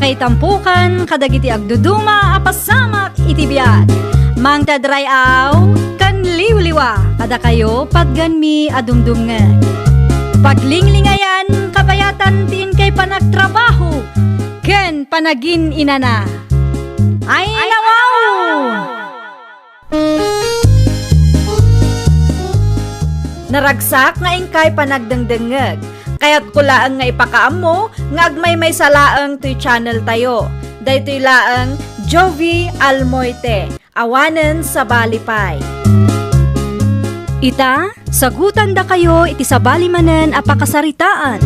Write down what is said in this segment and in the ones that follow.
kay tampukan, kadagiti agduduma, apasamak itibiyat. Mang tadrayaw, kan liwliwa, kada kayo pagganmi adumdumngeg. Paglinglingayan, kabayatan tin kay panagtrabaho, ken panagin inana. Ay nawaw! Naragsak nga ingkay panagdengdengeg. Kaya't kulaang nga ipakaam mo, nga agmay salaang to'y channel tayo. Daytoy laang Jovi Almoite, awanen sa balipay. Ita, sagutan da kayo iti sa balimanen apakasaritaan.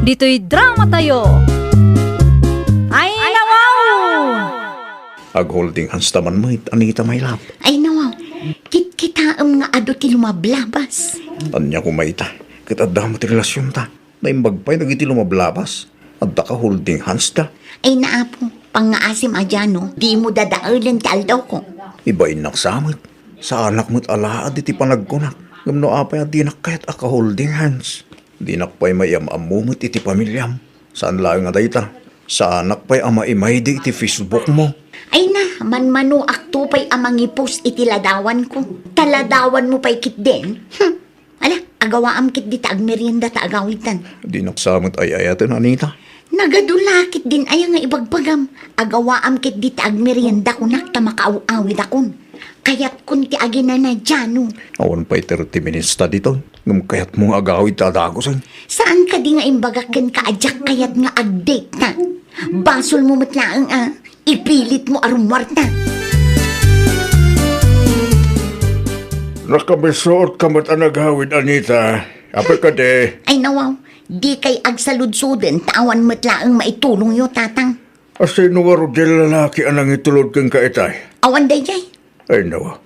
Dito'y drama tayo. Ay nawaw! Ag-holding hands taman mo, Anita, my love. Ay nawaw, kitaam nga ado ti lumablabas. Tanya ko maita, kitadda mo ti relasyon ta. Naimbagpay nagiti lumablabas. Adda ka holding hands ta. Ay naapo, pangaasim adyano, di mo dadaulan ti aldaw ko. Ibain naksamit. Sa anak mo't alaad iti panagkunak. Gamno apay at dinak kayat aka holding hands. Dinak pa'y may amamumot iti pamilyam. Saan lang nga dayta? Sa anak pa'y ama-imay di iti Facebook mo. Ay na, manmano akto pa'y amangipos iti ladawan ko. Taladawan mo pa'y kit din. Ala, agawaam kit di taag merienda ta agawitan. Dinak samot ay ayatin, Anita. Nagadulakit din ay nga ibagbagam. Agawaam kit di taag merienda ko nakta makaaw-awid akon. Kaya't kunti agina na dyano. Awan pa'y 30 minutes ta dito. Ngam kayat mong agawid tadagosan. Saan ka di nga imbagakan ka adyak kayat nga ag-date na? Basol mo matlaang ipilit mo arumwarta. Nakabisuot ka mat anagawid, Anita. Apay ka de. Ay nawaw, di kay agsaludsuden tawan matlaang maitulong yo tatang. Asino nga rodel lalaki anang itulod kang kaitay. Awan day jay. Ay nawa,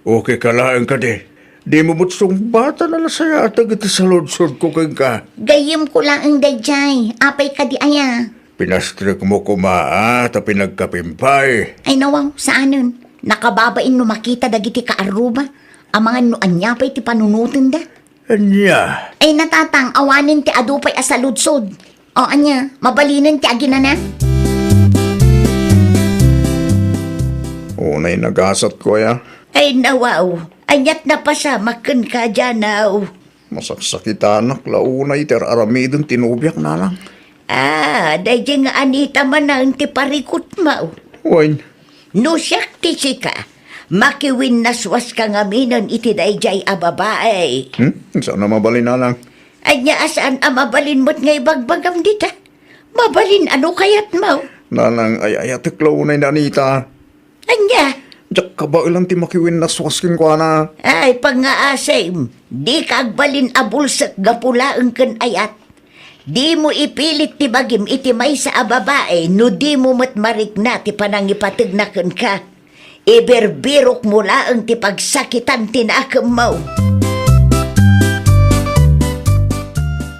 okay ka lang ka de. Di mo mutsong bata na lasaya at agad sa lodsod ko kang ka. Gayim ko lang ang day jay. Apay ka di aya. Pinastrik mo kumaa at pinagkapimpay. Ay nawaw, saanon? Nakababain no makita dagiti kaaruba. Ang mga nuanya pa'y ti panunutin da. Anya? Ay natatang, awanin ti adupay asaludsod. O anya, mabalinan ti agina na. Unay nagasat ko ya. Ay nawaw, anyat na pa siya, makan ka dyan naw. Masaksakit anak, launay ter aramidon tinubyak na lang. Dahil nga Anita man ang ti parikot mo. Wain, No siyak ti sika, makiwin naswas ka nga minon iti dayjay a babae. sana mabalin na lang. Anya asaan mabalin mo't ngay bagbagam dita? Mabalin ano kayat mo? Nalang ay ayatik launay na Anita. Anya? Diyak ka ba ilang ti makiwin na swasking ko na? Ay, pang-aasim, di kagbalin abulsak gapula ang kan ayat. Di mo ipilit ti bagim iti may sa ababae, no di mo matmarik na ti panangipatig na kan ka. Iberbirok mo laang ti pagsakitan tinakam mo.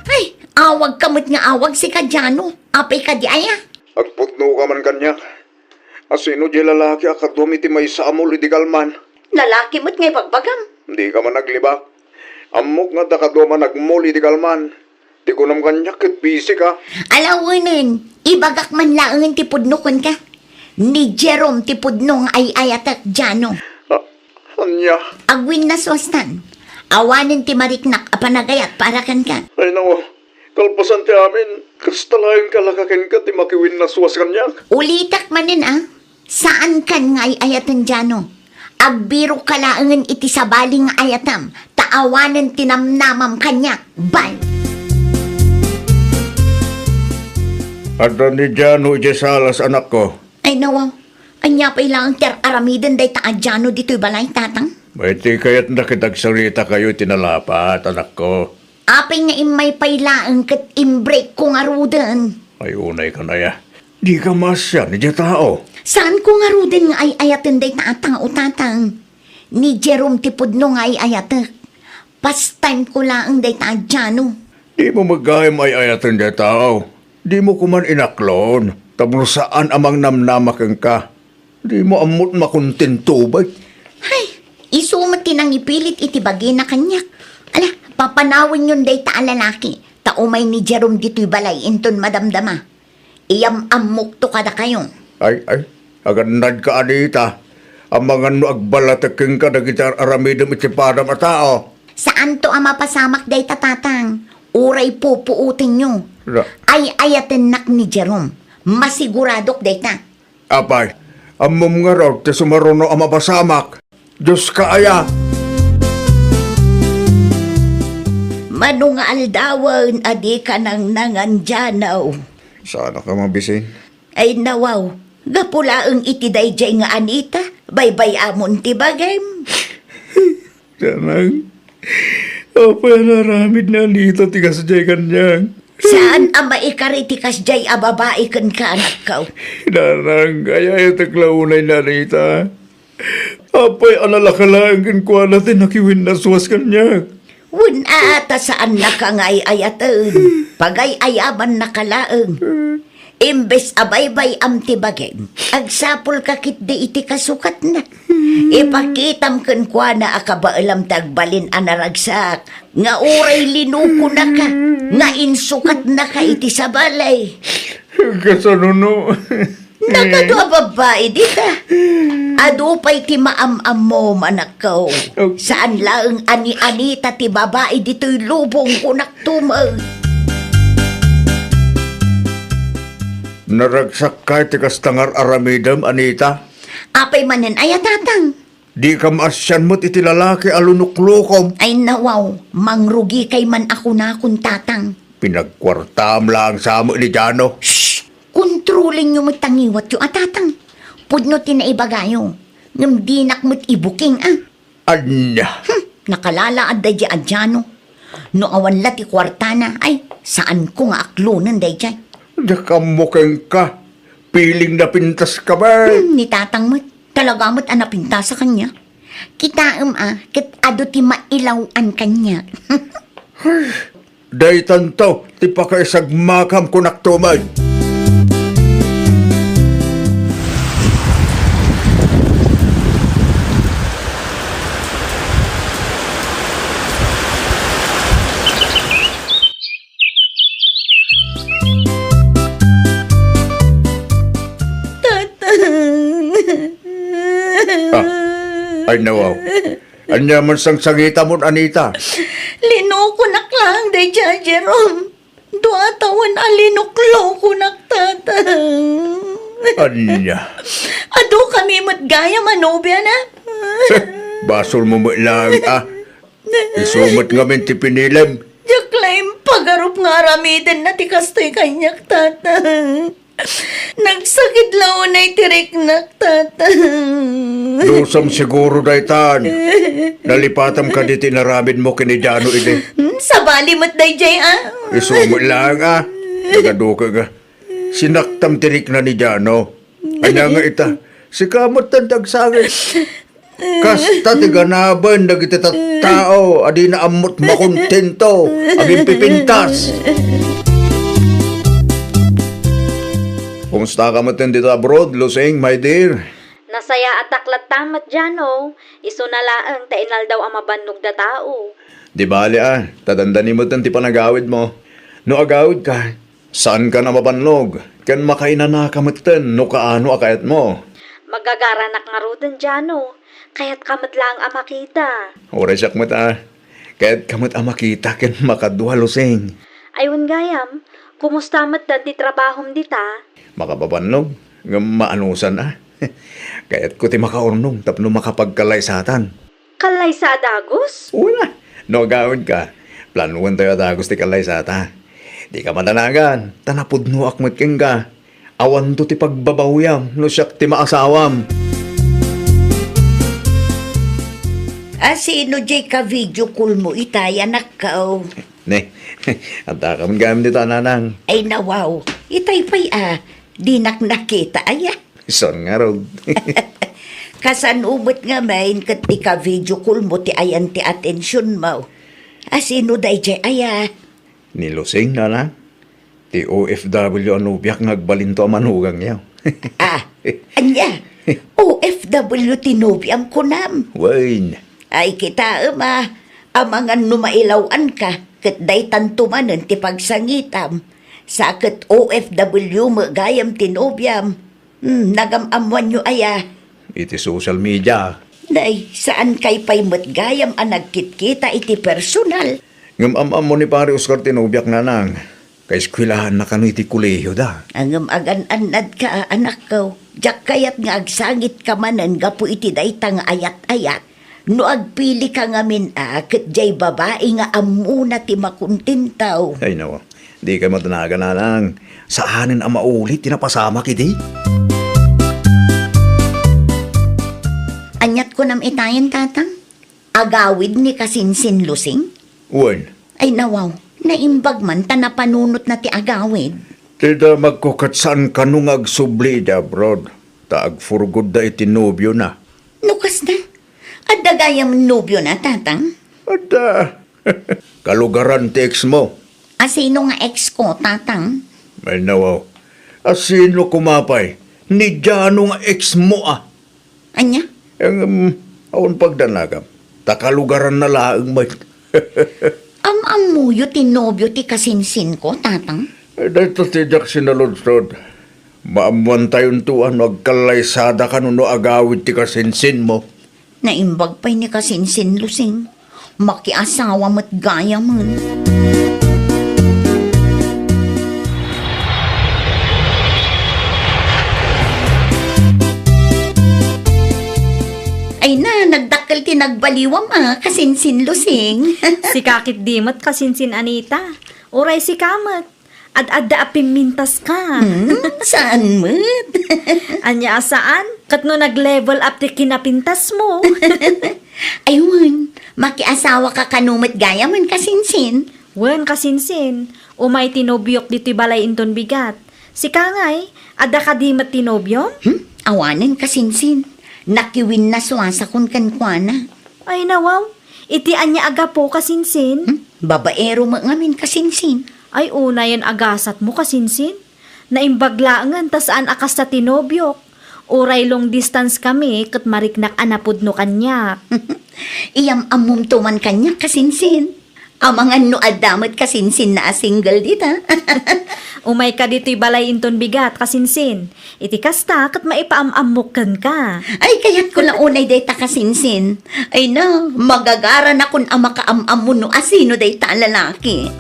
Ay, awag kamot nga awag si Kadyano. Apay ka di aya. Agputno ka man kanya. Asino di lalaki akadum iti may sa amol idigalman. Lalaki mo't ngay pagbagam. Di ka man naglibak. Amok nga dakaduma nagmol idigalman. Di ko nam kanya kit busy ka. Alawanin, ibagak man laang tipudnukon ka. Ni Jerome tipudnong ay ayatak dyano. Anya? Agwin na sostan. Awanin ti mariknak apanagayat para kan ka. Ay nawa, kalpasan ti amin. Kastalayan kalakakin ka ti makiwin na suwas kanya. Ulitak manin Saan kan nga ay ayatan dyano? Agbiro kalaangan iti sabaling ayatam. Taawanan tinamnamam kanya. Bye! Ada ni Jano Jesalas anak ko. Ay nawaw, anya pa ilang ter aramidan day taadyano dito'y balay tatang. May ti kaya't nakitagsalita kayo tinalapat anak ko. Apay nga imay pailaang kat imbreak kong arudan. Ay unay ka na ya. Di ka masya ni tao. Saan kong arudan nga ay ayatan day tatang o tatang? Ni Jerome Tipudno nga ay ayatak. Pastime ko lang day taadyano. Di mo magayam ay ayatan di tao. Di mo kuman inaklon. Tapno saan amang namnamakang ka. Di mo amot makontentubay. Hay, isumat tinang ipilit itibagi na kanyak. Ala, papanawin yun day ta lalaki. Taumay ni Jerome dito'y balay inton madamdama. iyam-amok to kada kayo. Ay, agandad ka anita. Ang mga no agbalateking ka na gitar aramidam itipadam at tao. Saan to ang mapasamak day tatang? Uray pupuutin nyo. Ay ayaten nak ni Jerome. Masiguradok day ta. Apay, amom nga raw te sumaruno ang mapasamak. Diyos ka aya. Manong aldawan, adi ka nang nanganjanaw. Sana ka mabisin. Ay nawaw, gapulaang itiday jay nga anita, baybay amon ti bagay. Sanang, apay naramid na nito tigas jay kanyang. Saan ang maikaritikas jay a babae kan ka anak ka? Nanang, kaya yung taklaunay na rita. Apay alalakalaan ko natin nakiwin na suwas kanyang. Wun ata saan nakangay ayatan, pagay ayaman nakalaang. Imbes abaybay am tibagay, agsapol kakit di iti kasukat na. Ipakitam kan kwa na akabaalam tagbalin anaragsak, nga uray linuko na ka, nga insukat na ka iti sa balay. Kasanuno. Nakadwa babae dita. Adupay ti maam-am mo manakaw. Saan lang ani-anita ti babae dito'y lubong kunak tumag. Naragsak ka tigas tangar aramidam, Anita. Apay manen ay tatang. Di ka maasyan mo't iti lalaki alunuklukom. Ay nawaw, mangrugi kay man ako na kung tatang. Pinagkwartam lang sa mo ni Jano. Shhh! Kontrolin nyo mo't tangiwat yung atatang. Pudno tinaibagayo. Ngam dinak mo't ibuking Anya. Nakalala aday di adyano. No awan lati kwartana, ay saan ko nga aklunan day jay. Nakamukeng ka. Piling na pintas ka ba? Ni tatang mo't talaga mo't anapinta sa kanya. Kitaam kit ado ti mailawan kanya. Day tanto, ti pa ka isagmakam kunak tumad. Ay nawaw. Anya man sang sangita mo, Anita. Linuko lang day dyan, Jerome. Doa tawan alinuklo ko tatang. Anya. Ado kami matgaya manobya na. Basol mo mo lang, Isumot nga min ti pinilem. Jaklaim pagarup nga aramiden na tikastoy kanyak tatang. Nagsakit lang unay tirik nak tatang. Lusam siguro daytan. Nalipatam ka di tinaramid mo kini Jano ide. Sa bali mo't day jay Isumot lang, Nagaduka ka. Sinaktam tirik na ni Jano. Anya nga ita. Si kamot tandag sangit. Kasta tiganaban dagiti tao. Adi na amot makontento. Aming pipintas. Kumusta ka mo dito abroad, Lusing, my dear? Nasaya at taklat tamat Jano. Iso na laang tainal daw ang mabannog da tao. Di bali tadandani mo ti panagawid mo. No agawid ka, saan ka na mabanlog? Kan makainana ka matan, no kaano akayat mo? Magagaranak nga rodan Jano. Kaya't kamat lang ang makita. Oray siyak mat Kaya't kamat ang makita ken makadwa, Lusing. Ayun gayam, kumusta mat ti trabahom dita? Makababanlog, nga maanusan Kaya't ko ti makaurnong tapno makapagkalay sa atan. Kalay sa adagos? Una, no agawid ka. Planuan tayo adagos ti kalay sa ata. Di ka madanagan, tanapod no akmat keng ka. Awan to ti pagbabawiyam, no siyak ti maasawam. Sino jay ka video call mo itay anak ka Ne, at akaman gamit dito, nanang. Ay nawaw, itay pa'y dinak nakita Son nga rod. Kasan ubot nga main kat ti ka video call mo ti ayan ti atensyon mo. Sino day jay Ni Lusing, nanang. Ti OFW ano biyak ngagbalinto ang manugang niya. Anya, OFW tinubiam ko nam. Wain. Ay kita amangan numailawan ka, kat day tantumanan ti pagsangitam. Sakit OFW mo gayam tinobyam. Nagamamuan nyo aya. Iti social media. Day, saan kay pay matgayam ang nagkitkita iti personal? Ngam mo ni pare Oscar Tinubyak na nang. Kay eskwilahan na kano iti kuleyo da. Ang agan-anad ka, anak ko. Diyak kayat nga agsangit ka manan, gapu iti daytang ayat-ayat. No agpili ka nga ket jay babae nga amuna ti makuntintaw. Ay nawa, di ka matanaga na nang. Saanin ang maulit, tinapasama kiti. Anyat ko nam itayan, tatang. Agawid ni kasinsin lusing. Uwan, Ay nawaw, naimbag man ta napanunot na ti agawid. tida magkukatsan ka nung agsubli da, brod. Taagfurgod da iti nobyo na. Nukas na. At dagayam nobyo na, tatang. Ada, kalugaran text mo. Asino nga ex ko, tatang? May nawaw, asino kumapay? Ni Jano nga ex mo ah. Anya? Ang awan pagdanagam, takalugaran na laang may. Amuyo ti nobyo ti kasinsin ko, tatang? Dito tiyak sinaludstod. Maamuan tayon tuan, agkalaysada ka no agawid ti kasinsin mo. Naimbag pa'y ni kasinsin lusing. Makiasawa mo't gaya man. Ay na, nagdakkel ti nagbaliwam kasinsin lusing. Si kakit dimot kasinsin Anita. Uray si kamat. Ad-adda apimintas ka. Saan mo't? Anya saan? Kat no nag-level up ti kinapintas mo. Ayun, makiasawa ka kanumot gaya man kasinsin. Wen kasinsin. Umay tinobyok dito'y balay inton bigat. Si kangay, adda ka dimot tinobyom? Awanan kasinsin. Nakiwin na suwasa kun kankwana. Ay nawaw, iti anya aga po kasinsin. Babaero mo ngamin kasinsin. Ay una yan agasat mo kasinsin. Naimbaglaangan tasaan akas sa tinobyok. Uray long distance kami kat mariknak anapod no kanyak. Iyam amum tuman kanya kasinsin. Amangan no adamot kasinsin na single dita. Umay ka dito'y balay inton bigat kasinsin. Iti kasta kat maipaamamukan ka. Ay kayat ko lang unay dayta kasinsin. Ay na, magagara na kun ama kaamam mo no asino dayta lalaki.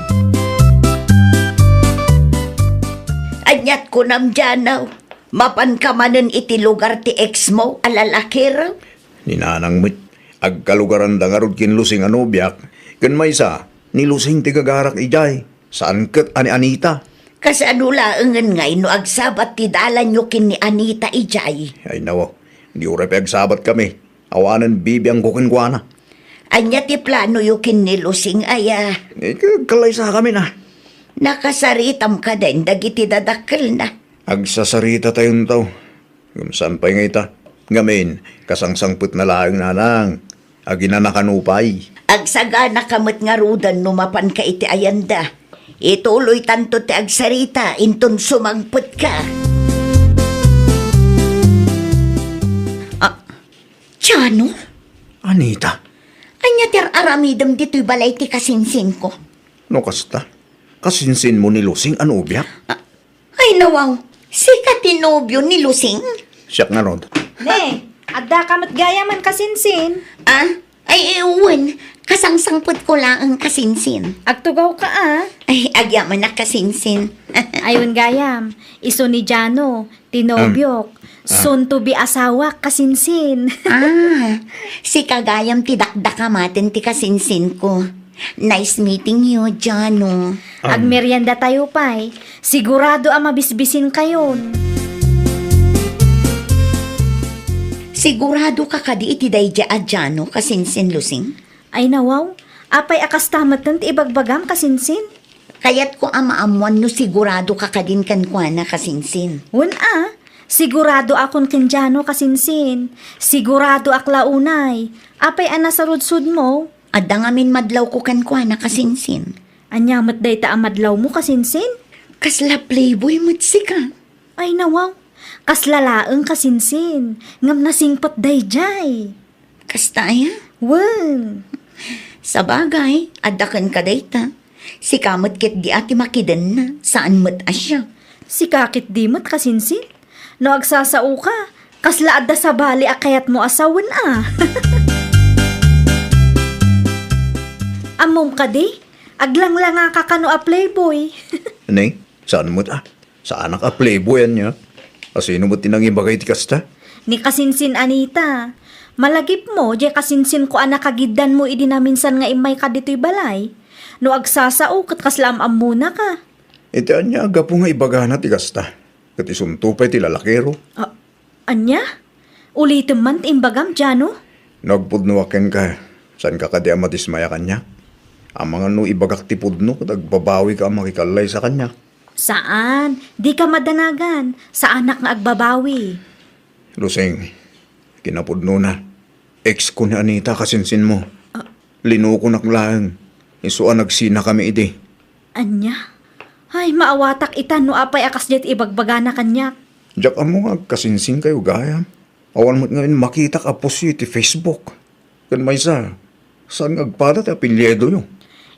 Anyat ko nam djanaw. Mapan ka manen iti lugar ti ex mo alalaki raw. Ninanang mit, agkalugaran da nga rod kinlusing anobyak. Kan may isa, nilusing ti gagarak ijay. Saan kat ani Anita? Kasi ano laangan ngay no agsabat ti dalan nyo kin ni Anita ijay. Ay nawa, di uray pagsabat kami. Awanan bibiyang kukinkwana. Anya ti plano yu kin ni Lusing aya. Kalaysa kami na. Nakasaritam ka din, dagiti dadakkel na. Agsasarita tayong tao. Gumsan pa'y nga ita. Ngamin, kasangsangput na laang nanang. Aginanakanupay. Agsagana kamot nga rudan numapan ka iti ayanda. Ituloy tanto ti agsarita, inton sumagput ka. Tiano? Anita, Anya ter aramidam dito'y balay ti kasinsin ko. no kasta? Kasinsin mo ni Lusing anubyak? Ay nawaw, si katinobyo ni Lusing? Siyak nga rod. Ne, adda ka gaya man kasinsin. Ay ewan, kasangsangput ko lang ang kasinsin. Agtugaw ka Ay, agyaman na kasinsin. Ayun gayam, iso ni Jano, tinobyok, soon to be asawa kasinsin. Si kagayam ti dakdakamaten ti kasinsin ko. Nice meeting you, Jano. Agmeryenda tayo pa'y, sigurado ang mabisbisin kayon. Sigurado ka kadi iti dayja a Jano kasinsin Lusing? Ay nawaw, apay akas tamat ng ibagbagam kasinsin. Kayat ko amaamuan no sigurado ka kadin kankwana kasinsin. Wen sigurado akon kenjano kasinsin. Sigurado aklaunay. Apay anasarudsud mo. Adda ngamin madlaw ko kankwana kasinsin. Anyamat day ta amadlaw mo kasinsin? Kasla playboy mo't sika. Ay nawaw, kaslalaeng kasinsin. Ngam nasingpot day jay. Kastaya? Wen. Sa bagay, adakan ka dayta. Si kamot kit di ati makidan na. Saan mat asya? Si kakit di mo't kasinsin. No agsasao ka, kasla adda sa bali akayat mo asawan ah. Amom ka di, aglang lang ka kano a playboy. Nay, saan mo ta? Sa anak a playboyan niya? Asino mo tinangin bagay ti kasta? Ni kasinsin Anita, malagip mo, di kasinsin ko anak kagiddan mo idi na minsan nga imay ka dito'y balay. No agsasao, kat kaslam muna ka. Iti anya aga po nga ibagana ti kasta. Kat isuntupay ti lalakero. Anya? Ulitin man timbagam, Jano? Nagpudnuwaken ka. Saan ka kadi matismaya kanya? Ang mga no ibagak ti pudno, kat agbabawi ka ang makikalay sa kanya. Saan? Di ka madanagan. Sa anak nga agbabawi. Lusing, kinapudno na. Ex ko ni Anita kasinsin mo. Linuko naklaan. Isuan nagsina kami iti. Anya? Ay, maawatak itan no apay akas jet ibagbaga na kanyak. Diyak mo nga kasinsin kayo gaya. Awan mo't ngayon makita ka po siya iti Facebook. Kan may sa, saan agpada ti apelyedo yung?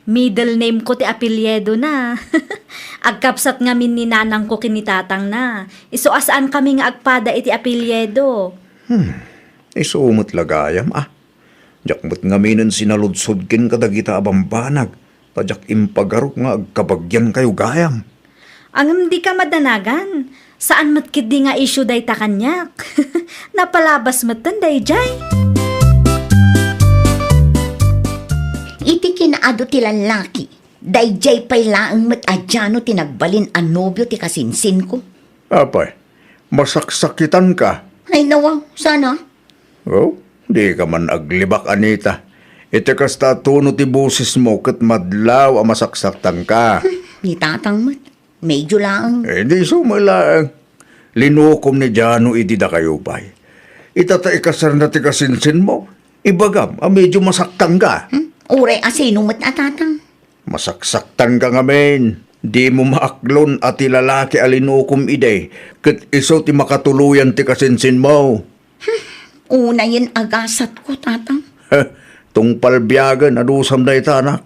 Middle name ko ti apelyedo na. Agkapsat nga min ni nanang ko kinitatang na. Iso asaan kami nga agpada iti apelyedo. Isumot lagayam Diyak mo't nga minan sinaludsod kin kadagita abambanag. Tadyak impagarok nga agkabagyan kayo gayam. Ang hindi ka madanagan. Saan matkid di nga issue day ta kanyak? Napalabas matan day jay. Iti kinaado ti lalaki. Dayjay pa'y laang mat adyano tinagbalin ang nobyo ti kasinsin ko. Apay, masaksakitan ka. Ay nawaw, sana. Oh, di ka man aglibak, Anita. Iti kasta tuno ti busis mo kat madlaw ang masaksaktan ka. Ni tatang mat. Medyo laang. Di sumalaang. Linukom ni Jano idida kayo pa'y. Itata ikasar na ti kasinsin mo. Ibagam, medyo masaktan ka. Ure asino mat atatang. Masaksaktan ka nga men. Di mo maaklon at ti lalaki alinukom iday. Kat iso ti makatuluyan ti kasinsin mo. Una yun agasat ko, tatang. Tungpal biyagan adusam da itanak.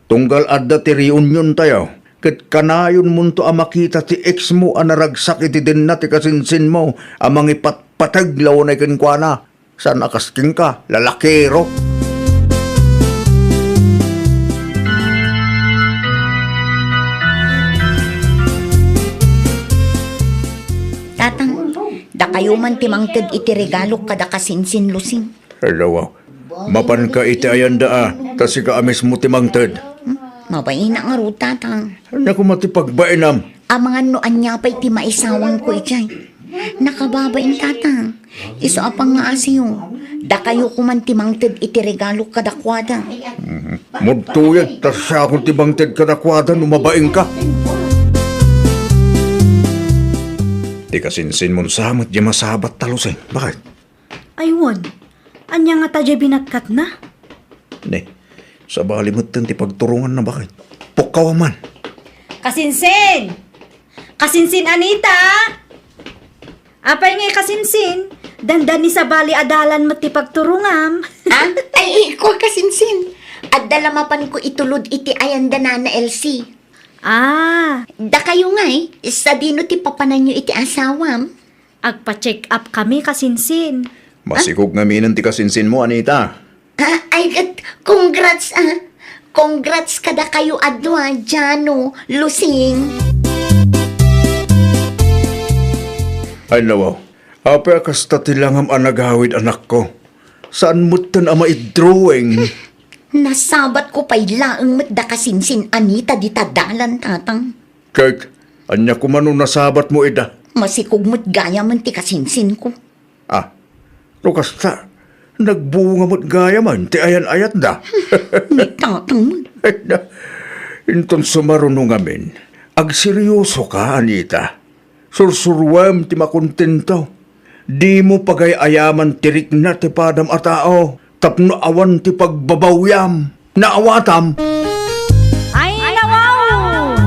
Tunggal adda ti reunion tayo. Kat kanayon mo to makita ti ex mo anaragsak iti din na ti kasinsin mo. Amang ipatpatag law na ikinkwana. Saan akasking ka, lalakero? Tatang, da kayo man timangtad iti regalo kada kasinsin lusing. Hello, mapan ka iti ayan da tas ka amis mo timangtad. Mabay na nga ro, tatang. Ano ko matipagbainam? Amangan no anya pa'y ti maisawang ko ichay. Nakababain, tatang. Iso apang nga asiyo. Da kayo kuman timangtad iti regalo kada kwada. Mudtuyad, tas siya akong timangtad kadakwada numabaing ka. Di kasinsin mo samot di masabat talusay. Bakit? Aywan, anya nga tadya binagkat na. Ne, sa balimot ti pagturungan na bakit? Pukaw man. Kasinsin! Kasinsin, Anita! Apay ngay kasinsin, dandan ni sa bali adalan mo ti pagturungam. Ay, ko kasinsin. At dalamapan ko itulod iti ayanda na LC. Da kayo nga sa dino ti papanan nyo iti asawam. Agpa-check up kami, kasinsin. Masikog nga minan ti kasinsin mo, Anita. Ay, congrats Congrats kada kayo adwa, Jano, Lusing. Ay nawaw, apa kasta tilangam anagawid anak ko. Saan mo tan ama i-drawing? Nasabat ko pa'y laang mat da kasinsin Anita di tadalan, tatang. Kag, anya ko man nasabat mo ida. Masikog mo't gaya man ti kasinsin ko. No kasta, nagbunga mo't gaya man, ti ayan-ayat da. May tatang mo. Ay na, inton sumarunong amin, agseryoso ka, Anita. Sursurwam ti makontento. Di mo pagayayaman tirik na ti padam a tao. Tapno awan ti pagbabawyam. Naawatam. Ay, nawaw!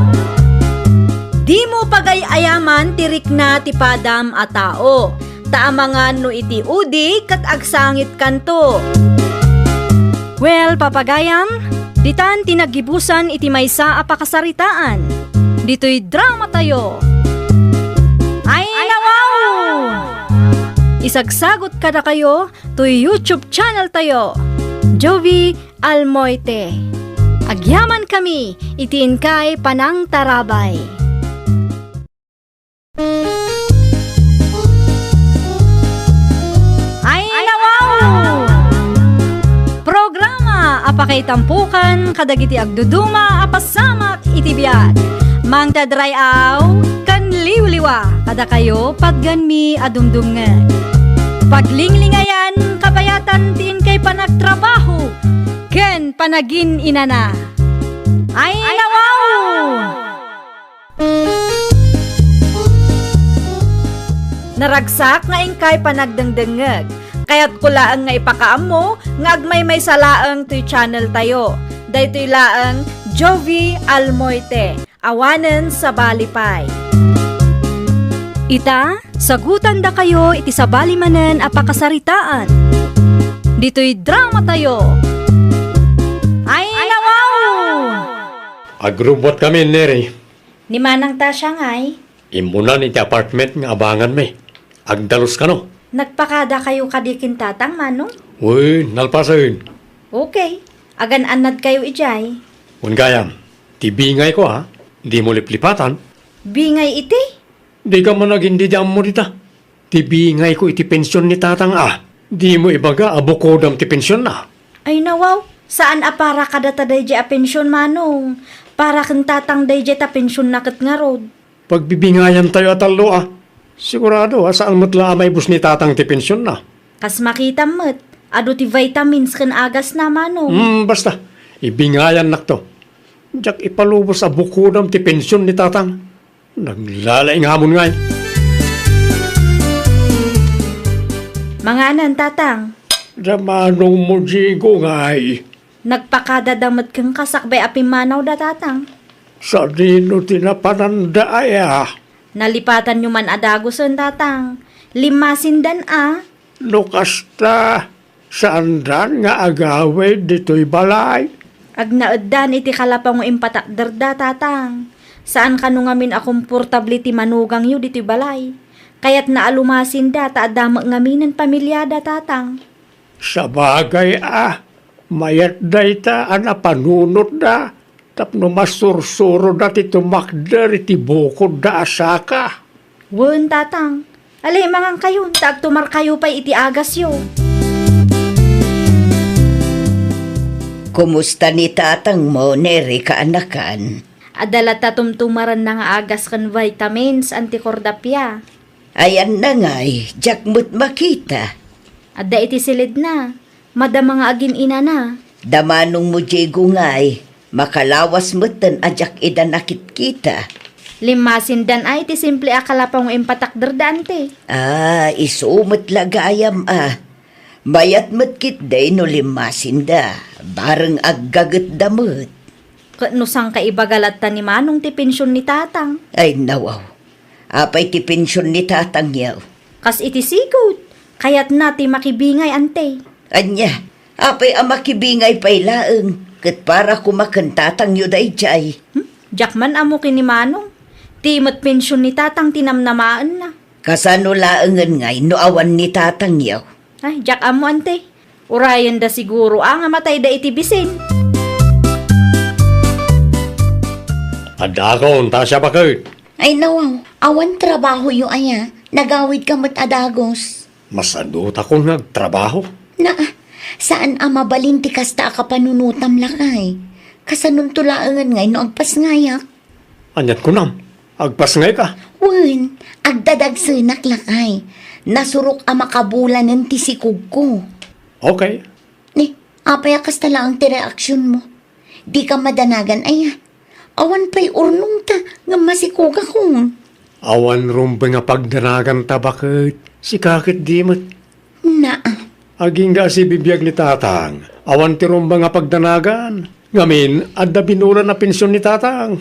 Di mo pagayayaman tirik na ti padam a tao. Taamangan no iti udi kat agsangit kanto. Well, papagayam, Ditan tinagibusan iti maysa a pakasaritaan. Dito'y drama tayo. Ay nawaw! Isagsagot kada kayo to YouTube channel tayo. Jovi Almoite. Agyaman kami itiin kay Panang Tarabay. Ay nawaw! Programa apakay tampukan kadagiti agduduma apasamak iti biag. Mang tadrayaw kan liwliwa kada kayo pagganmi adumdumngan. Paglinglingayan kabayatan tiin kay panagtrabaho ken panagin inana. Ay nawaw! Naragsak nga ingkay panagdengdengeg. Kaya't kulaang nga ipakaammo nga agmay may salaang to'y channel tayo. Daytoy laang Jovi Almoite. Awanen sa Balipay. Ita, sagutan da kayo iti sa balimanen a pakasaritaan. Dito'y drama tayo. Ay nawaw! Agrubot kami, Neri. Ni Manang Tasya ngay, Imunan iti apartment nga abangan me. Agdalos ka no. nagpakada kayo kadikin tatang manong? Uy, nalpasahin. Okay, agan anad kayo ijay. Ungayam, tibingay ko ha. Di mo liplipatan. Bingay iti? Di ka man naging didam mo dita. Tibingay ko iti pensyon ni tatang ah. Di mo ibaga abukodam ti pensyon na. Ay nawaw, saan a para kada taday a pensyon manong? Para kang tatang day ta pensyon na kat nga rod. Pagbibingayan tayo atalo ah. Sigurado ha, saan matla may bus ni tatang ti pensyon na. Kas makita mo't, ado ti vitamins kan agas na manong. Basta, ibingayan nak to. Diyak ipalubos abukodam ti pensyon ni tatang. Naglalaing hamon ngay. Mga anan tatang, Damanong mo jigo ngay. nagpakadadamat kang kasakbay apimanaw da tatang. Sa dino tinapananda ay ah. Nalipatan nyo man adagusan tatang. Limasindan a. Lukasta, saan dan nga agawid dito'y balay? Agnaaddan iti kalapang impatakder da tatang. Saan kanu ngamin a komportable ti manugang yu dito'y balay. Kaya't naalumasin da ta adamag ngaminan pamilyada tatang. Sa bagay ah, mayat day ta anapanunot da. Tapno masursuro dati tumakder iti bukod da asaka. Wen tatang. Alay mangang kayo, taag tumar kayo pa iti agas yo. Kumusta ni tatang mo, Neri, kaanakan? Adala tatumtumaran na nga agas kan vitamins antikordapya. Ayan na nga'y, jak mo't makita. Adda iti silid na. Madama nga agin ina na. Damanong mo, Diego nga'y, makalawas mo't tan ajak ida nakit kita. Limasin dan ay ti simple akalapang impatakder dante. Ah, isumot lagayam ah. Mayat mo't kit day no limasin da. Bareng aggagat damot. Nusang kaibagalat ta ni manong ti pensyon ni tatang. Ay nawaw. Apay ti pensyon ni tatang yaw. Kas iti sigot. Kayat na ti makibingay ante. Anya, apay amakibingay pay laeng. Kat para kumakan tatang yu day jay. Jakman amo kini manong. Timot pensyon ni tatang tinamnamaan na. Kasano laengan ngay no awan ni tatang yaw. Ay, jak amo ante. Urayan da siguro ang amatay da iti bisin. Adakon, tasya ba kayo? Ay nawaw, awan trabaho yu aya. Nagawid ka mat adagos. Masadot ako nagtrabaho. Na, saan ama balinti kasta ka panunutam lakay? Kasanun tulaangan ngay no agpas ngayak. Anyat ko nam, agpas ngay ka. Wen, agdadagsinak lakay. Nasurok ang makabulan ng tisikog ko. Okay. Ni, apaya kasta lang ti reaksyon mo. Di ka madanagan aya. Awan pa'y urnong ta nga masikuga ko. Awan rumba nga pagdanagan ta bakit? Si kakit dimot. Na, Aging nga si bibiyag ni tatang. Awan ti rumba nga pagdanagan. Ngamin, adda binura na pensyon ni tatang.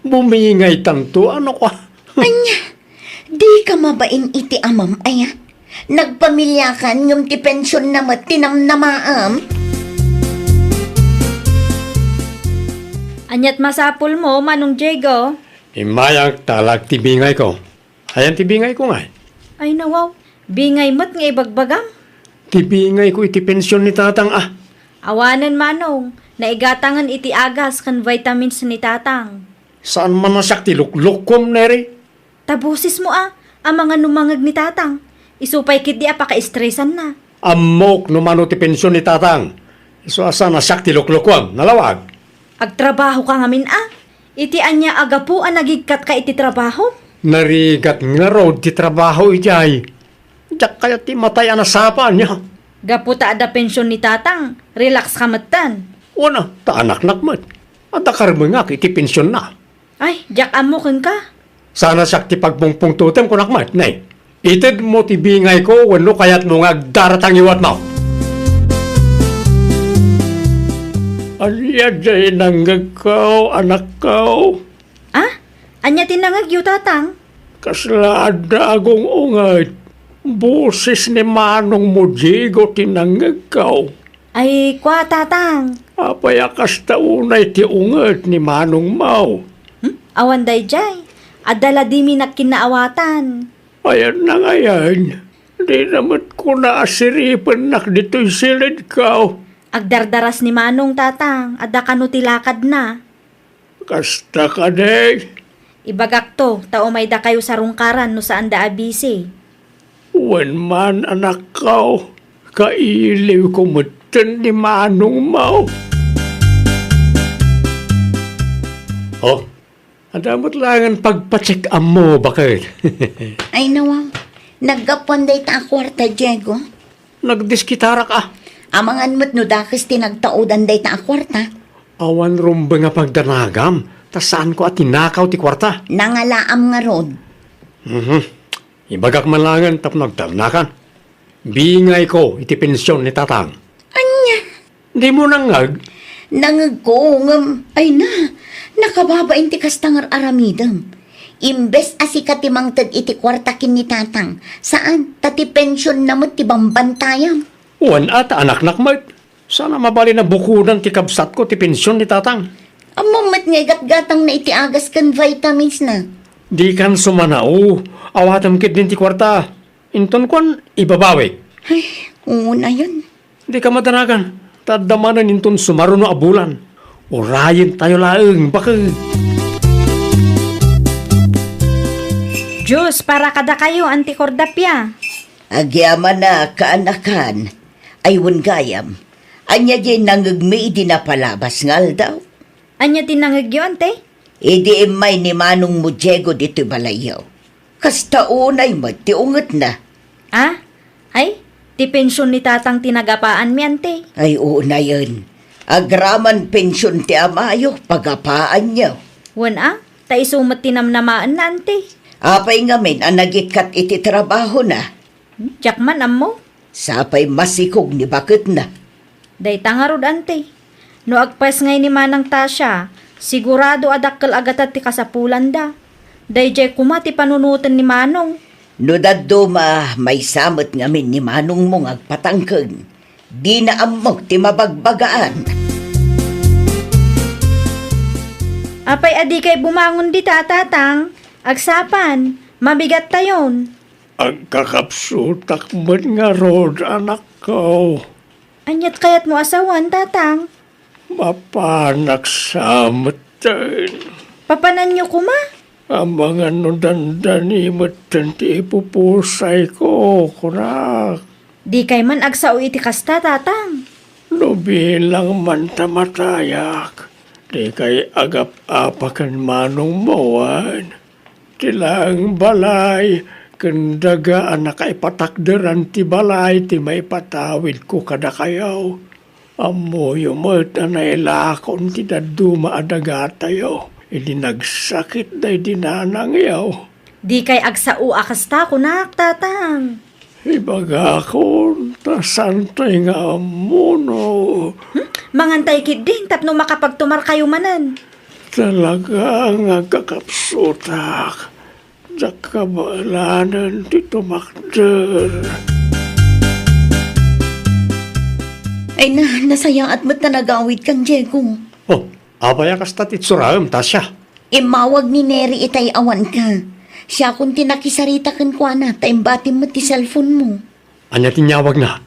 Bumingay tanto, ano ka? anya, di ka mabain iti amam aya. Nagpamilyakan ng ti pensyon na matinam na maam. Anyat masapul mo, Manong Diego. Imayang talag tibingay ko. Ayan tibingay ko nga. Ay nawaw, bingay mo't nga ibagbagam. Tibingay ko iti pensyon ni tatang Awanan Manong, naigatangan iti agas kan vitamins ni tatang. Saan man nasak ti luklukom neri? Tabusis mo ang mga numangag ni tatang. Isupay kit di apaka-stressan na. Amok numano ti pensyon ni tatang. So asa nasak ti luklukom, nalawag. Agtrabaho ka ngamin Iti anya agapu nagigkat ka iti trabaho. Narigat nga road ti trabaho ijay. Diyak kaya ti matay anasapan niya. Gaputa ada pensyon ni tatang. Relax ka matan. Una, ta anak nakmat. At akar mo nga iti pensyon na. Ay, jak amukin ka. Sana sakti pagpungpung tutem ko nakmat. Nay, ited mo ti bingay ko wano kayat mo nga daratang iwat mo. Alya jay nanggagaw, anak ko. Anya tinangagyo tatang? Kaslada agong ungat. Boses ni Manong mo, Diego, tinanggagaw. Ay, kwa tatang. Apaya kastaunay ti ungat ni Manong Mau. Awan day jay. Adala di mi nakinaawatan. Ayan na ngayon. Di naman ko naasiripan nak dito'y silid ka. Agdardaras ni Manong tatang. Ada kanutilakad na. Kasta ka day. Ibagak to, tao may da kayo sa rungkaran no saan da abisi. Wan man anak ka. Kailiw ko mutan ni Manong Mau. Oh, adamot langan pagpacheck mo bakit? Ay nawaw, naggaponday ta kwarta, Diego. Nagdiskitara ka. Amangan mo't no dakas tinagtaudan day ta kwarta. Awan rumba nga pagdanagam. Ta saan ko at tinakaw ti kwarta? Nangalaam nga rod. Ibagak man langan tap nagdarnakan. Bingay ko iti pensyon ni tatang. Anya, Di mo nangag. nangagkongam. Ay na, nakababain ti kastangar aramidam. Imbes asikat ti mangtad iti kwarta kin ni tatang. Saan? Tati pensyon namot ti bambantayam. Wan at anak nakmat. Sana mabali na bukudan ti kabsat ko ti pensyon ni tatang. Amamat nga gatgatang na iti agas kan vitamins na. Di kan sumanao. Awatam kit din ti kwarta. Inton kon ibabawi. Ay, una yun. Di ka madanagan. Tadamanan inton sumaruno abulan. Orayin tayo laeng bakit. Diyos, para kada kayo, antikordapya. Agyaman na kaanakan, ay gayam. Anya di nangagmi di na palabas ngal daw. Anya tinangagyo, ante? Idi imay ni Manong mo, Diego, dito balayaw. Kasta unay mo, ti unget na. Ay, ti pensyon ni tatang tinagapaan mi, ante. Ay una yun. Agraman pensyon ti amayo, pagapaan niya. Wan ta isumat tinamnamaan na, ante. Apay ngamin, ang nagitkat iti trabaho na. Jakman ammo. Sapay masikog ni bakit na. Day tangarod, ante. No agpas ngay ni Manang Tasya, sigurado adakkel agatat ti kasapulan da. Day jay kumati panunutan ni Manong. No daduma, may samot ngamin ni Manong mong agpatangkeng. Di na amok ti mabagbagaan. Apay adi kay bumangon di tatang. Agsapan, mabigat tayon. Ang kakapsutak man nga rod, anak ko. Anyat kayat mo asawan, tatang. Mapanak sa matan. Papanan niyo kuma? Ang mga nudandani matan ti ipupusay ko, kurak. Di kay man agsao iti kasta, tatang. Nubilang man tamatayak. Di kay agap-apakan Manong Mawan. Tilang balay, kandaga anak ay patakderan ti balay, ti may patawid ko kada kayaw. Amoy umat na nailakon ti daduma adaga tayo. Hindi nagsakit na dinanang yaw. Di kay agsao akasta kunak, tatang. Ibaga ko, tasantay nga amuno. Mangantay kid din, tapno makapagtumar kayo manan. Talaga nga kakapsutak. Nakabalanan ti tumakder. Ay na, nasayang at mo't na nagawid kang Diego. Oh, Apaya kasta titsuraam ta siya. Imawag ni Neri itay awan ka. Siya kung tinakisarita kan kwa na, taimbatin mo ti cellphone mo. Anya tinyawag na.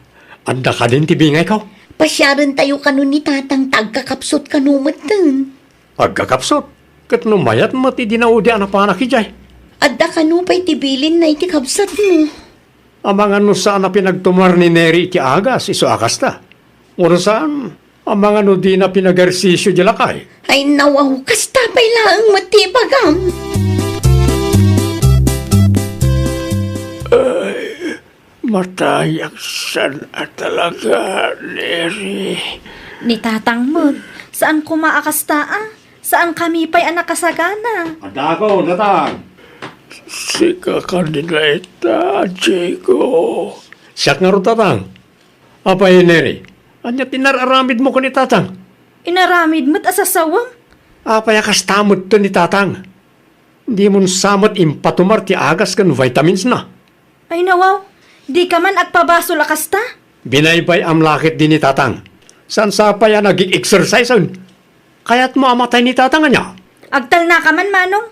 Anda ka din tibingay ko. Pasyaran tayo kanu ni tatang tagkakapsot kanumot din. Pagkakapsot. Kat numayat mo ti dinaudi anak panak ijay. Adda kanu pa'y tibilin na iti kapsat mo. Amang ano saan na pinagtumar ni Neri iti agas, iso akasta. Muro saan, amang ano di na pinag-ersisyo di lakay. Ay nawaw, kasta pa'y laang matibagam. Matayak san at talaga, Neri. Ni Tatang Mut, saan kumaakasta? Saan kami pa'y anak kasagana? Anda ko, datang. Sika ka nila ita, Diego. Siyak nga ro, tatang. Apay, Neri. Anya tinararamid mo ko ni tatang. Inaramid mo't asasawam? Apay, kastamot to ni tatang. Di mo samot impatumar ti agas kan vitamins na. Ay nawaw, di ka man agpabasol akasta? Binaybay am lakit din ni tatang. San sa pa yan nag-exercise on? Kaya't mo amatay ni tatang niya. Agtal na ka man, Manong.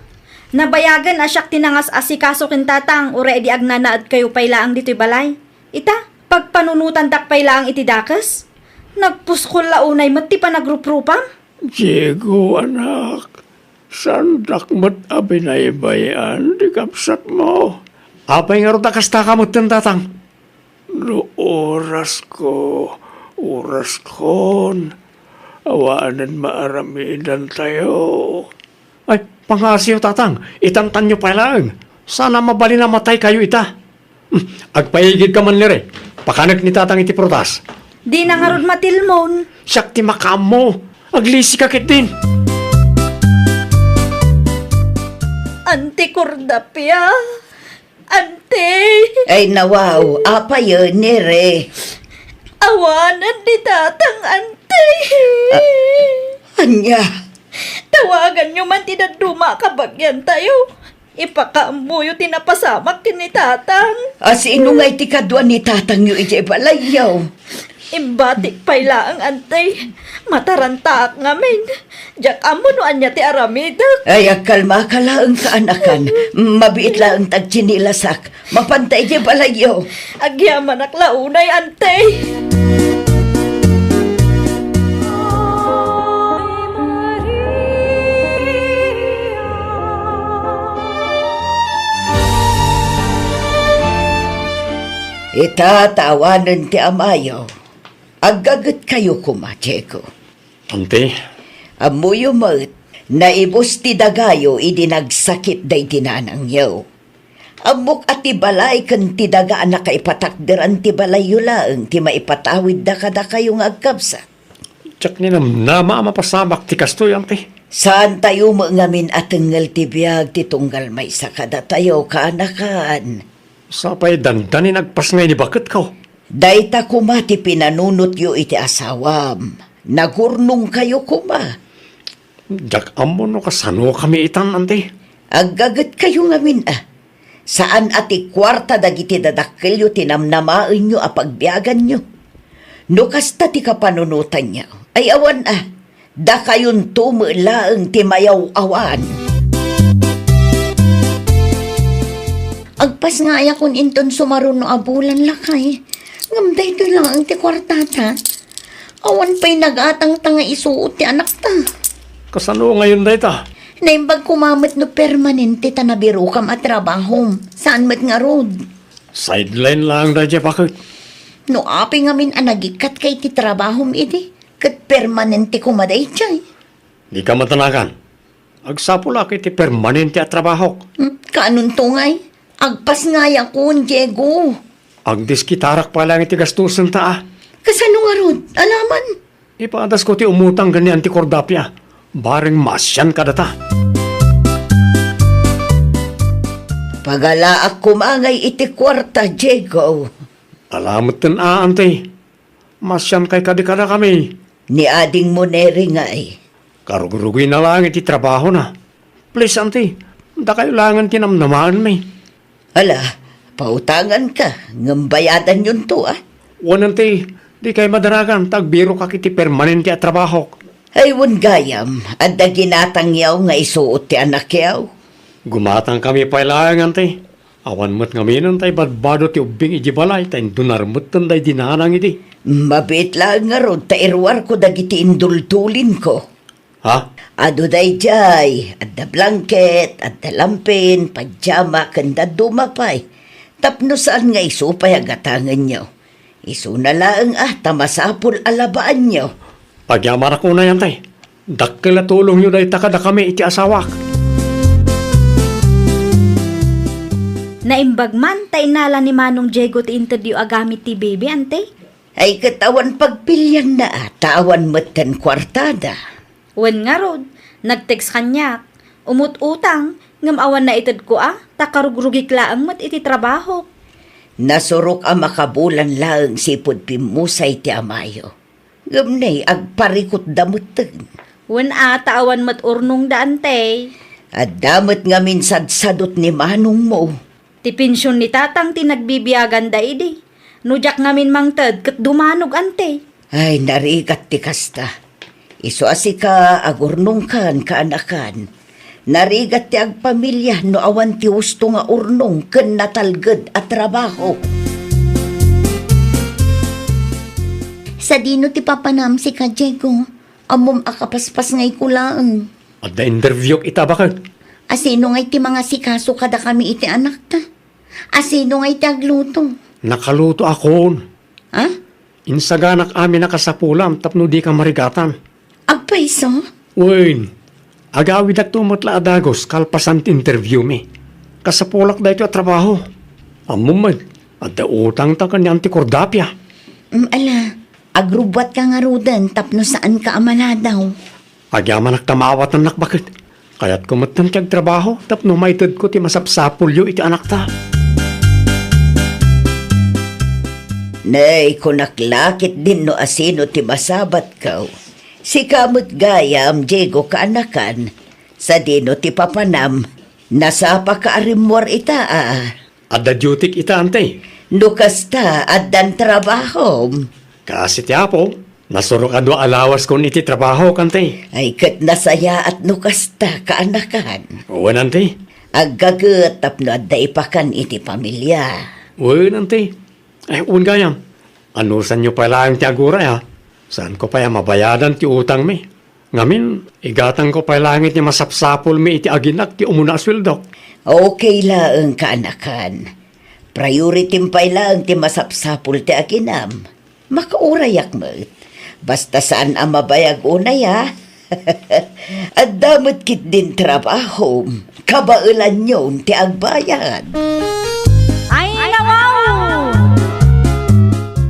Nabayagan asyak tinangas asikaso kin tatang, ure di agnanaad kayo paylaang dito'y balay. Ita, pagpanunutan dak paylaang iti dakas? Nagpuskol launay mati pa nagrupropam? Diego, anak. Sandak mo't abinaybayan di kapsat mo. Apay nga ro kasta ka mo't tatang. No oras kon. Awaanan maaramidan tayo. Ay, pangasiyo tatang, itantan nyo pa lang. Sana mabali na matay kayo ita. Agpaigid ka man lire. Pakanak ni tatang iti protas. Di na nga rod matilmon. Siyak ti makam mo. Aglisi ka kit din. Ante Cordapia. Ante. Ay nawaw, apa yun, Nere? Awanan di tatang, ante. Anya, Tawagan nyo man tinaduma kabagyan tayo. Ipakaamuyo tinapasamak kin ni tatang. sino nga iti kadwa ni tatang yu iti balayaw? Imbatik payla ang antay. Matarantaak ngamin. Diyak amo no anya ti aramida. Ay, kalma ka laang kaanakan. Mabiit laang tagchinilasak. Mapantay iti balayaw. Agyaman ak launay, antay. Itatawanan ti amayaw. Agagat kayo kuma, Diego. Ante, Amuyo mat, naibos ti dagayo idinagsakit day tinanang yaw. Amok at ti balay kan ti daga na kaipatakderan ti balay yulaang ti maipatawid da kada kayong agkabsa. tsak ni nama mapasamak ti kastoy, ante. Saan tayo ngamin at tingal ti biyag ti tunggal may sakada tayo kaanakan. Sapay dandanin nagpas ngay ni bakit ko. Dayta kuma ti pinanunot yo iti asawam. Nagurnong kayo kuma. Jak amo no kasano kami itan, ante. Aggagat kayo ngamin Saan ati kwarta dagiti dadakkel yo tinamnamaen nyo apagbiagan nyo. No kasta ti kapanunutan niya. Ay awan da kayon tumulaang ti mayaw awan. Agpas nga aya kun inton sumaron no abulan lakay. Ngamday to lang ang ti kwartata. Awan pa'y nagatang tanga isuot ti anak ta. Kasano ngayon day ta? Naimbag kumamit no permanente ta nabiro kam at trabahom. Saan mat nga road? Sideline lang day bakit. No api nga min anagikat kay ti trabahom iti. Kat permanente kumaday chay. Di ka matanakan. Agsapula kiti permanente at trabaho. Kaanong tungay? Agpas nga yakun, Diego. Agdiskitarak pa lang iti gastusan ta. Kasano nga road? Alaman. Ipaandas ko ti umutang gani anti Cordapia. Baring masyan ka data. Pagalaak kumangay iti kwarta, Diego. Alamot tin ante. Masyan kay kadikada kami. Ni ading mo neri ngay. Karugurugi na lang iti trabaho na. Please, ante. Da kayo langan tinamnamaan may. Ala, pautangan ka. Ngambayadan yun to Wan, ante. Di kayo madaragan. Tagbiro ka kiti permanente at trabaho. Ay, wan gayam, at da ginatang yaw nga isuot ti anak yaw. Gumatang kami pailangan tay. Awan mo't kami nun tay badbado ti ubing iji balay tay dunarmot tanday dinanang iti. Mabit lang nga ron, tairwar ko dagiti indultulin ko. Ha? Ado day jay, adda blanket, adda lampin, pajama, kanda dumapay. Tapno saan nga isupay agatangan nyo. Isu na lang tamasapol alabaan nyo. Pagyamara ko na yan tay. Dakkel na tulong nyo day takada kami iti asawak. Naimbag man ta inala ni Manong Diego ti interview agamit ti baby ante. Ay katawan pagpilyan na tawan matan kwartada. Wen nga rod, nag-text kanyak. Umut-utang, ngam awan na itad ko takarugrugik laang mat iti trabaho. Nasurok makabulan lang sipod pimusay ti amayo. Gamnay agparikot damutan. Wen taawan mat urnong daante. At damot nga minsan sadot ni manong mo. Ti pensyon ni tatang ti nagbibiyagan da idi. Nujak ngamin mangtad kat dumanog ante. Ay narigat ti kasta. Isu asika agurnong kan kaanakan. Narigat ti agpamilya no awan ti husto nga urnong ken natalged at trabaho. Sa dino ti papanam si ka, Diego. Amom akapaspas ngay kulaan. At da interview kita bakit? Asino ngay ti mga sikaso kada kami iti anak ta? Asino ngay ti agluto? Nakaluto ako. Ha? Insaganak amin nakasapulam tapno di ka marigatan. Agpaiso? Uy, agawid at tumutla adagos kalpasan interview mi. Kasapulak da ito at trabaho. Amumad, at da utang ta kanyang ti kordapya. Ala, agrubat ka nga rudan tapno saan ka amala daw. Agyaman nagtamawat ng nakbakit. Kaya't kumatan tiyag trabaho tapno maitid ko ti masapsapulyo iti anak ta. Nay, kunaklakit din no asino ti masabat kaw. Si kamot gayam, Diego kaanakan. Sa dino ti papanam, nasapa ka arimwar ita At da duty ita antay. Nukasta at dan trabaho. Kasi ti apo, nasurok ado alawas kon iti trabaho kantay. Ay kat nasaya at nukasta kaanakan. Uwan antay. Aggagat tapno at daipakan iti pamilya. Uwan antay. Ay, uwan gayam. Anusan nyo pala ang ti agura ya? Saan ko pa mabayadan ti utang mi? Ngamin, igatang ko pa langit ni masapsapol mi iti aginak ti umuna sweldo. Okay lang kaanakan. Priority pa lang ti masapsapul ti aginam. Makaurayak mo. Basta saan ang mabayag unay At damot kit din trabaho. Kabailan yun ti agbayad. Ay, nawaw!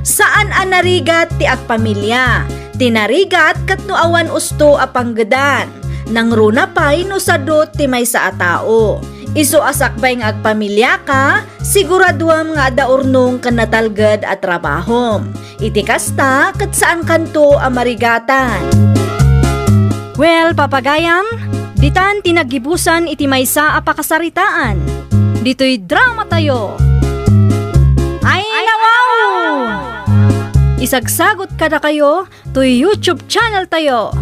Saan narigat ti agpamilya? Tinarigat kat no awan usto apanggedan. Nang runa pa'y no sadot ti may sa atao. Isu asakbay nga agpamilya ka, siguraduam nga da urnong kanatalged at trabahom. Iti kasta kat saan kanto amarigatan. Well, papagayam, ditan tinagibusan iti maysa apakasaritaan. Dito'y drama tayo. Ay, nawaw! Isagsagot kada kayo to YouTube channel tayo.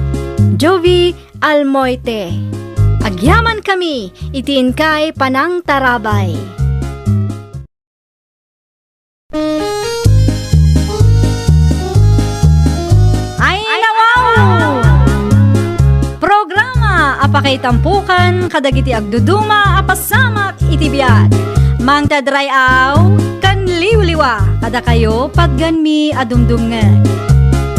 Jovi Almoite. Agyaman kami, itiin kay Panang Tarabay. Ay, nawaw! Programa apakay tampukan kadagiti agduduma apasamak itibiyat. Mang tadrayaw kan liwliwa kada kayo pagganmi adumdumngan.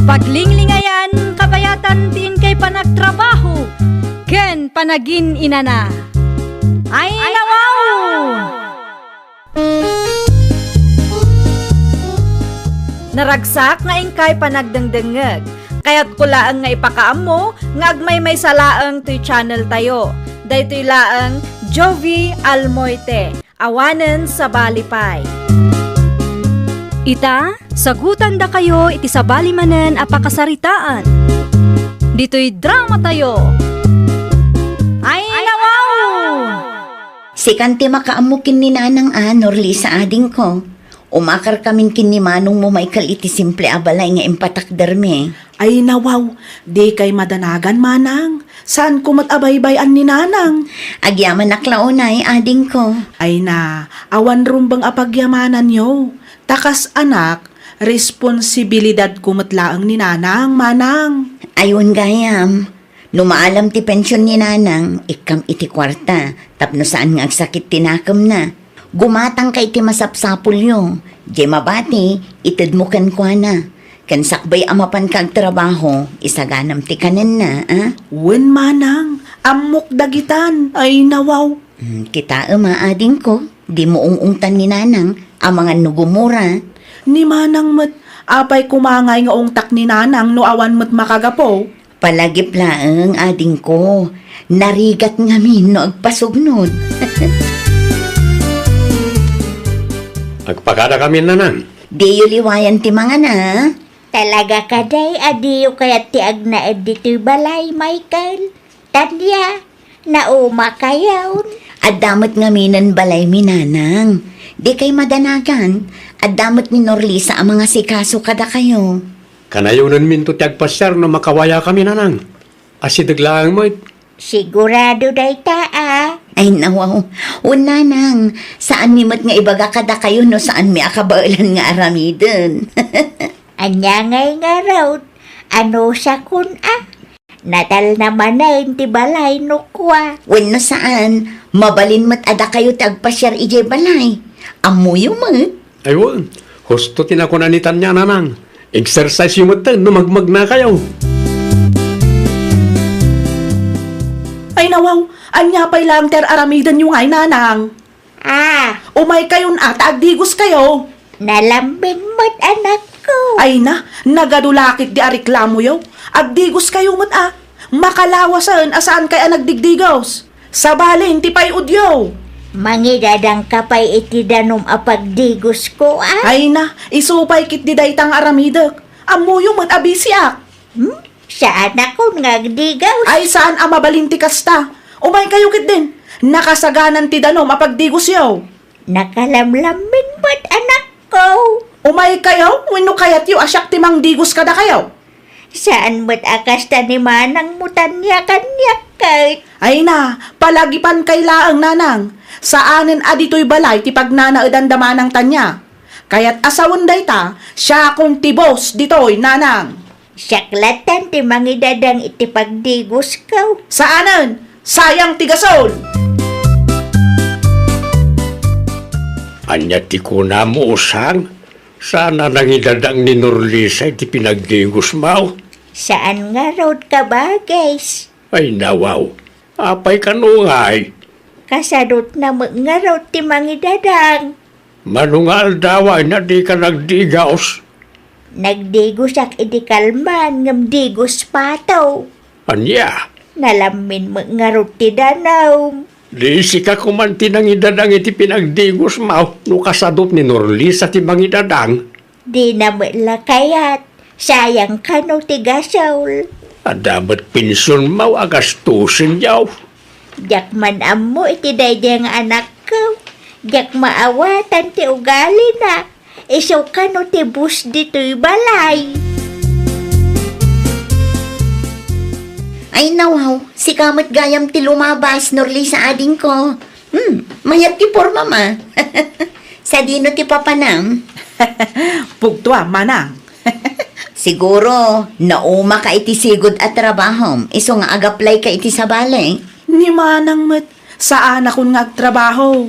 Paglinglingayan kabayatan tiin kay panagtrabaho ken panagin inana. Ay, nawaw! Naragsak nga ingkay panagdengdengeg. Kaya't kulaang nga ipakaam mo, nga agmay may salaang to'y channel tayo. Daytoy laang Jovi Almoite, awanen sa balipay. Ita, sagutan da kayo iti sa balimanen apakasaritaan. Dito'y drama tayo. Ay, nawaw! Si kanti makaamukin ni Nanang Norli sa ading ko. Umakar kamin kin ni Manong mo may kaliti simple abalay nga impatak darme. Ay nawaw, di kay madanagan manang. Saan ko matabaybayan ni nanang? Agyaman naklaunay, ading ko. Ay na, awan rumbang apagyamanan yo. Takas anak, responsibilidad ko matlaang ni nanang, manang. Ayun gayam. Numaalam ti pensyon ni nanang, ikam iti kwarta. Tapno saan nga sakit tinakam na. Gumatang kay ti masapsapul yo. Di mabati, itid mo kan kwa na. Kan sakbay amapan kag trabaho, isaganam ti kanen na, ah? Wen manang, amok dagitan. Ay nawaw. Kita ading ko, di mo ungungtan ni nanang, ang mga nugumura. Ni manang mat, apay kumangay nga ungtak ni nanang no awan mat makagapo. Palagip laeng ading ko, narigat nga min no agpasugnod. Agpakada kami nanang. Di liwayan ti mga na. Talaga kaday, adiyo kaya ti agna dito'y balay, Michael. Tanya, nauma kayaw. Adamot nga minan balay minanang. Di kay madanagan, adamot ni Norlisa ang mga sikaso kada kayo. Kanayunan minto ti agpasyar na makawaya kami nanang. Asidaglaang mo Sigurado day taa. Ay nawaw, unanang, saan mi mat nga ibaga kada kayo no saan mi akabailan nga aramiden. Anya ngay nga raw, ano sa kun Natal naman na ti balay no kwa. Wen no saan, mabalin mat ada kayo tagpasyar ije balay. Amuyo mat. Ayun, husto tinakunanitan niya nanang. Exercise yung matan, numagmag na kayo. Ay nawaw, anya pa'y lang ter aramidan yung ay nanang. Umay kayon ata agdigos kayo. Nalambing mo't anak ko. Ay na, nagadulakit di ariklamo yo. Agdigos kayo mat Makalawasan asaan kaya nagdigdigos. Sa balin ti pay udyo. Mangidadang kapay iti danom apagdigos ko Ay na, isupay kit di daytang aramidak. Amuyo mat abisiak. Saan ako ngagdigaw? Ay saan amabalin ti kasta. Umay kayo kit din. Nakasaganan ti danom apagdigos yo. Nakalamlamin mo't anak ko. Umay kayo, wino kayat yu asyak ti mangdigos kada kayo. Saan mo't akasta ni manang mutanya kanya kay? Ay na, palagipan kay laang nanang. Saanen adito'y balay ti pagnanaedan damanang tanya. Kaya't asawan dayta, siya akong tibos dito'y nanang. Saklatan ti mangidadang iti pagdigos ko. Saanen? Sayang tigasol! Anya ti kuna mo usang. Sana nangidadang ni Norlisa iti pinagdigos mo. Saan nga road ka ba, guys? Ay nawaw, apay kanungay. Kasadot na nga road ti mangidadang. Manungal daw ay na di ka nagdigaos. Nagdigos ak iti kalman ngam digos pataw. Anya, Nalamin nga road ti danaw. di si ka kumanti nangidadang iti pinagdigos mo. No kasadot ni Norlisa ti mangidadang. Di na la kayat. Sayang ka no ti gasaul. Adamat pinsyon mo agastusin yaw. Jak man amo iti dayday nga anak ko. Jak maawatan ti ugali na. Isaw ka no ti bus dito'y balay. Ay nawaw, si kamot gayam ti lumabas, Norlisa ading ko. Mayat ti porma ma. Sa dino ti papanam. Pugtwa, manang. Siguro, nauma ka iti sigod at trabaho. Iso nga agaplay ka iti sa balay. Ni manang mat, saan akong ngagtrabaho.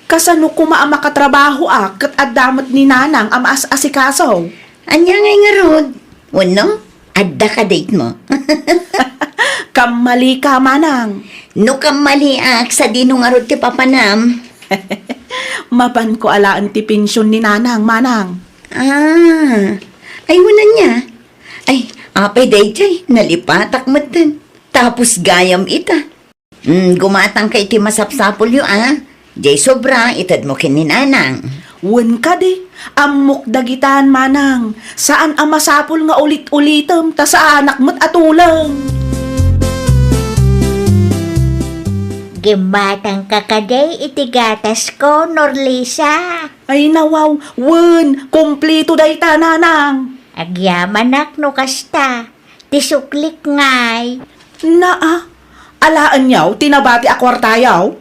Kasano ko maamakatrabaho kat adamat ni nanang amas asikaso. Anya ngay nga rod. Wano? Adda ka date mo. Kamali ka, manang. No kamaliak sa dino nga rod ti papanam. Mapan ko alaan ti pensyon ni nanang, manang. Ay wala niya. Ay, apay dayjay, nalipatak matan. Tapos gayam ita. Gumatang kay ti masapsapol yu Jay sobra, itad mo kininanang. Wen ka di, amok dagitan, manang. Saan ang masapol nga ulit-ulitem, ta sa anak mo't atulang. Gimatang kakaday iti gatas ko, Norlisa. Ay nawaw, wen, kumplito day ta, nanang. Agyaman ak no kasta. Tisuklik ngay. Naa, alaan yaw, tinabati a kwarta yaw.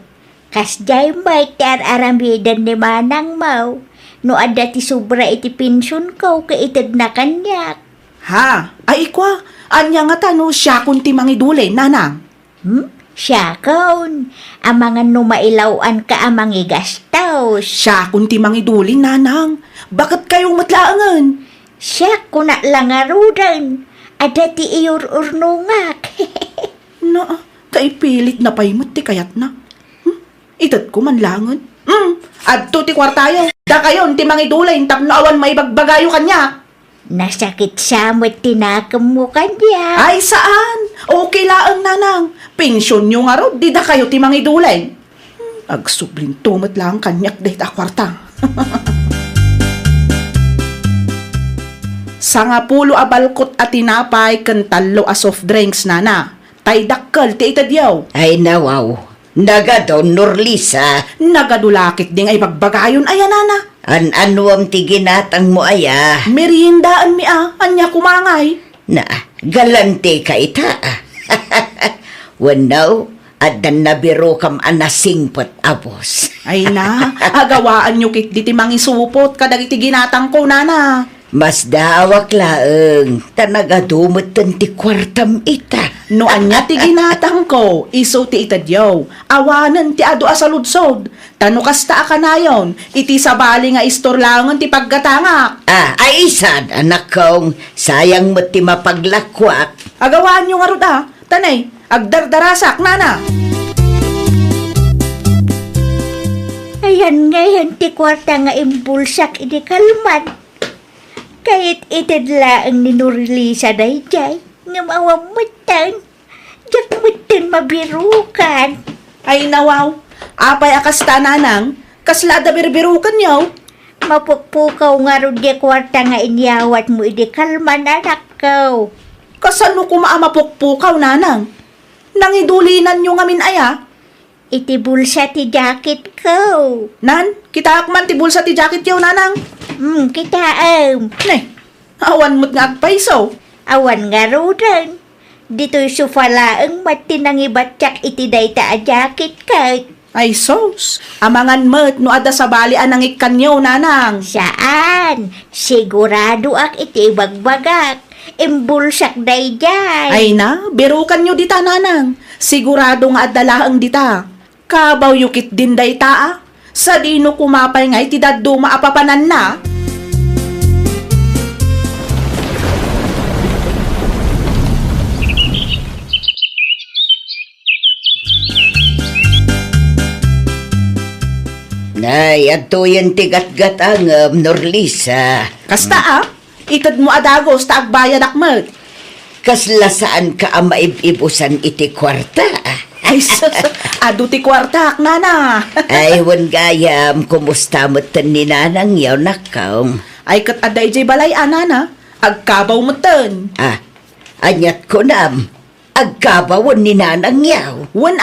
Kasjay may ti aramidan ni manang mau. No ada ti sobra iti pensyon ko kaitad na kanyak. Ha, ay kwa, anya nga tano siya kung ti mangidulin, nanang. Siya kaun. Amangan no mailawan ka amang igastaw. Siya kung ti mangidulin, nanang. Bakit kayong matlaangan? Siya ko na lang arudan. Ada ti iur-urnungak. Naa, kaipilit na paimot ti kayat na. Itat ko man langan. Adto ti kwartayo. Da kayon ti mangidulin tapno awan may bagbagayo kanya. Nasakit sa mo't tinakam mo kanya. Ay saan? Okay laang nanang. Pensyon nyo nga ro, di da kayo ti mangidulin. Agsublin tumat lang kanyak dahit a kwarta. Sa nga pulo a balkot at tinapay kan talo a soft drinks nana. Tay dakkel ti itadyaw. Ay nawaw, nagadon Norlisa. Nagadulakit ding ay bagbagayon ay nana. An-anuam ti ginatang mo aya. Meriendaan mi anya kumangay. Na, galante ka ita. Wanaw, adan na biro kam anasingpot abos. Ay na, agawaan nyo kit di ti mangisupot kadag iti ginatang ko nana. Mas dawak laeng, tanagadumot ti kwartam ita. No anya ti ginatang ko, iso ti itadyaw. Awanan ti adu asaludsod. Tano kasta akanayon, iti sabali nga istorlangon ti paggatangak. Ay isan, anak kong, sayang mo ti mapaglakwak. Agawaan nyo nga rod tanay, agdardarasak nana. Ayan ngayon ti kwarta nga impulsak iti kalman. Kahit itadla ang ninurlisa day jay, nga mawamatan. Diyak mutin mabirukan. Ay nawaw, apay akasta nanang, kaslada birbirukan yaw. Mapukpukaw nga ro di kwarta nga inyawat mo iti kalman anak ko. Kasano kumaamapukpukaw nanang? Nangidulinan nyo ngamin aya. Iti bulsa ti jacket ko. Nan, kita akman ti bulsa ti jacket yaw nanang. Kita Ne, awan mo't nga agpaiso. awan nga ro rin. Dito'y sufalaang matinang ibatyak iti dayta a jacket ka. Ay sos, amangan mo't no ada sa bali anang ikanyaw nanang. Saan? Sigurado ak iti bagbagak. Imbulsak day jay. Ay na, birukan nyo dita nanang. Sigurado nga adalaang dita. Kabaw yukit din day taa. Sa dino kumapay nga iti daddo maapapanan na. Nay, ato yan tigat-gatangam, Norlisa. Kasta itad mo adagos ta agbayad akmet. Kaslasaan ka ang maibibusan iti kwarta. Ay sus, adu ti kwarta nana. Ay, wan gayam, kumusta mo tan ni nanang yaw nakaw? Ay kat aday jay balay anana, agkabaw mo ten. Anyat ko nam, agkabawan ni nanang yaw. Wan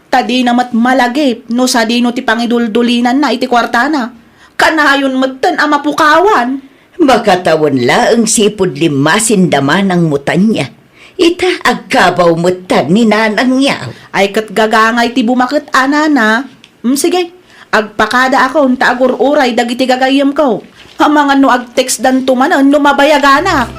tadi namat malagip no sa dino ti pangiduldulinan na iti kwarta na. Kanayon mo ten amapukawan. Makatawan laang sipod limasin daman ang mutan niya. Ita agkabaw mutan ni nanang yaw. Ay kat gagangay ti bumakit anana. Sige, agpakada ako ta agur-uray dagiti gagayam ko. Amangan no ag-text dan tumanan no mabayaganak.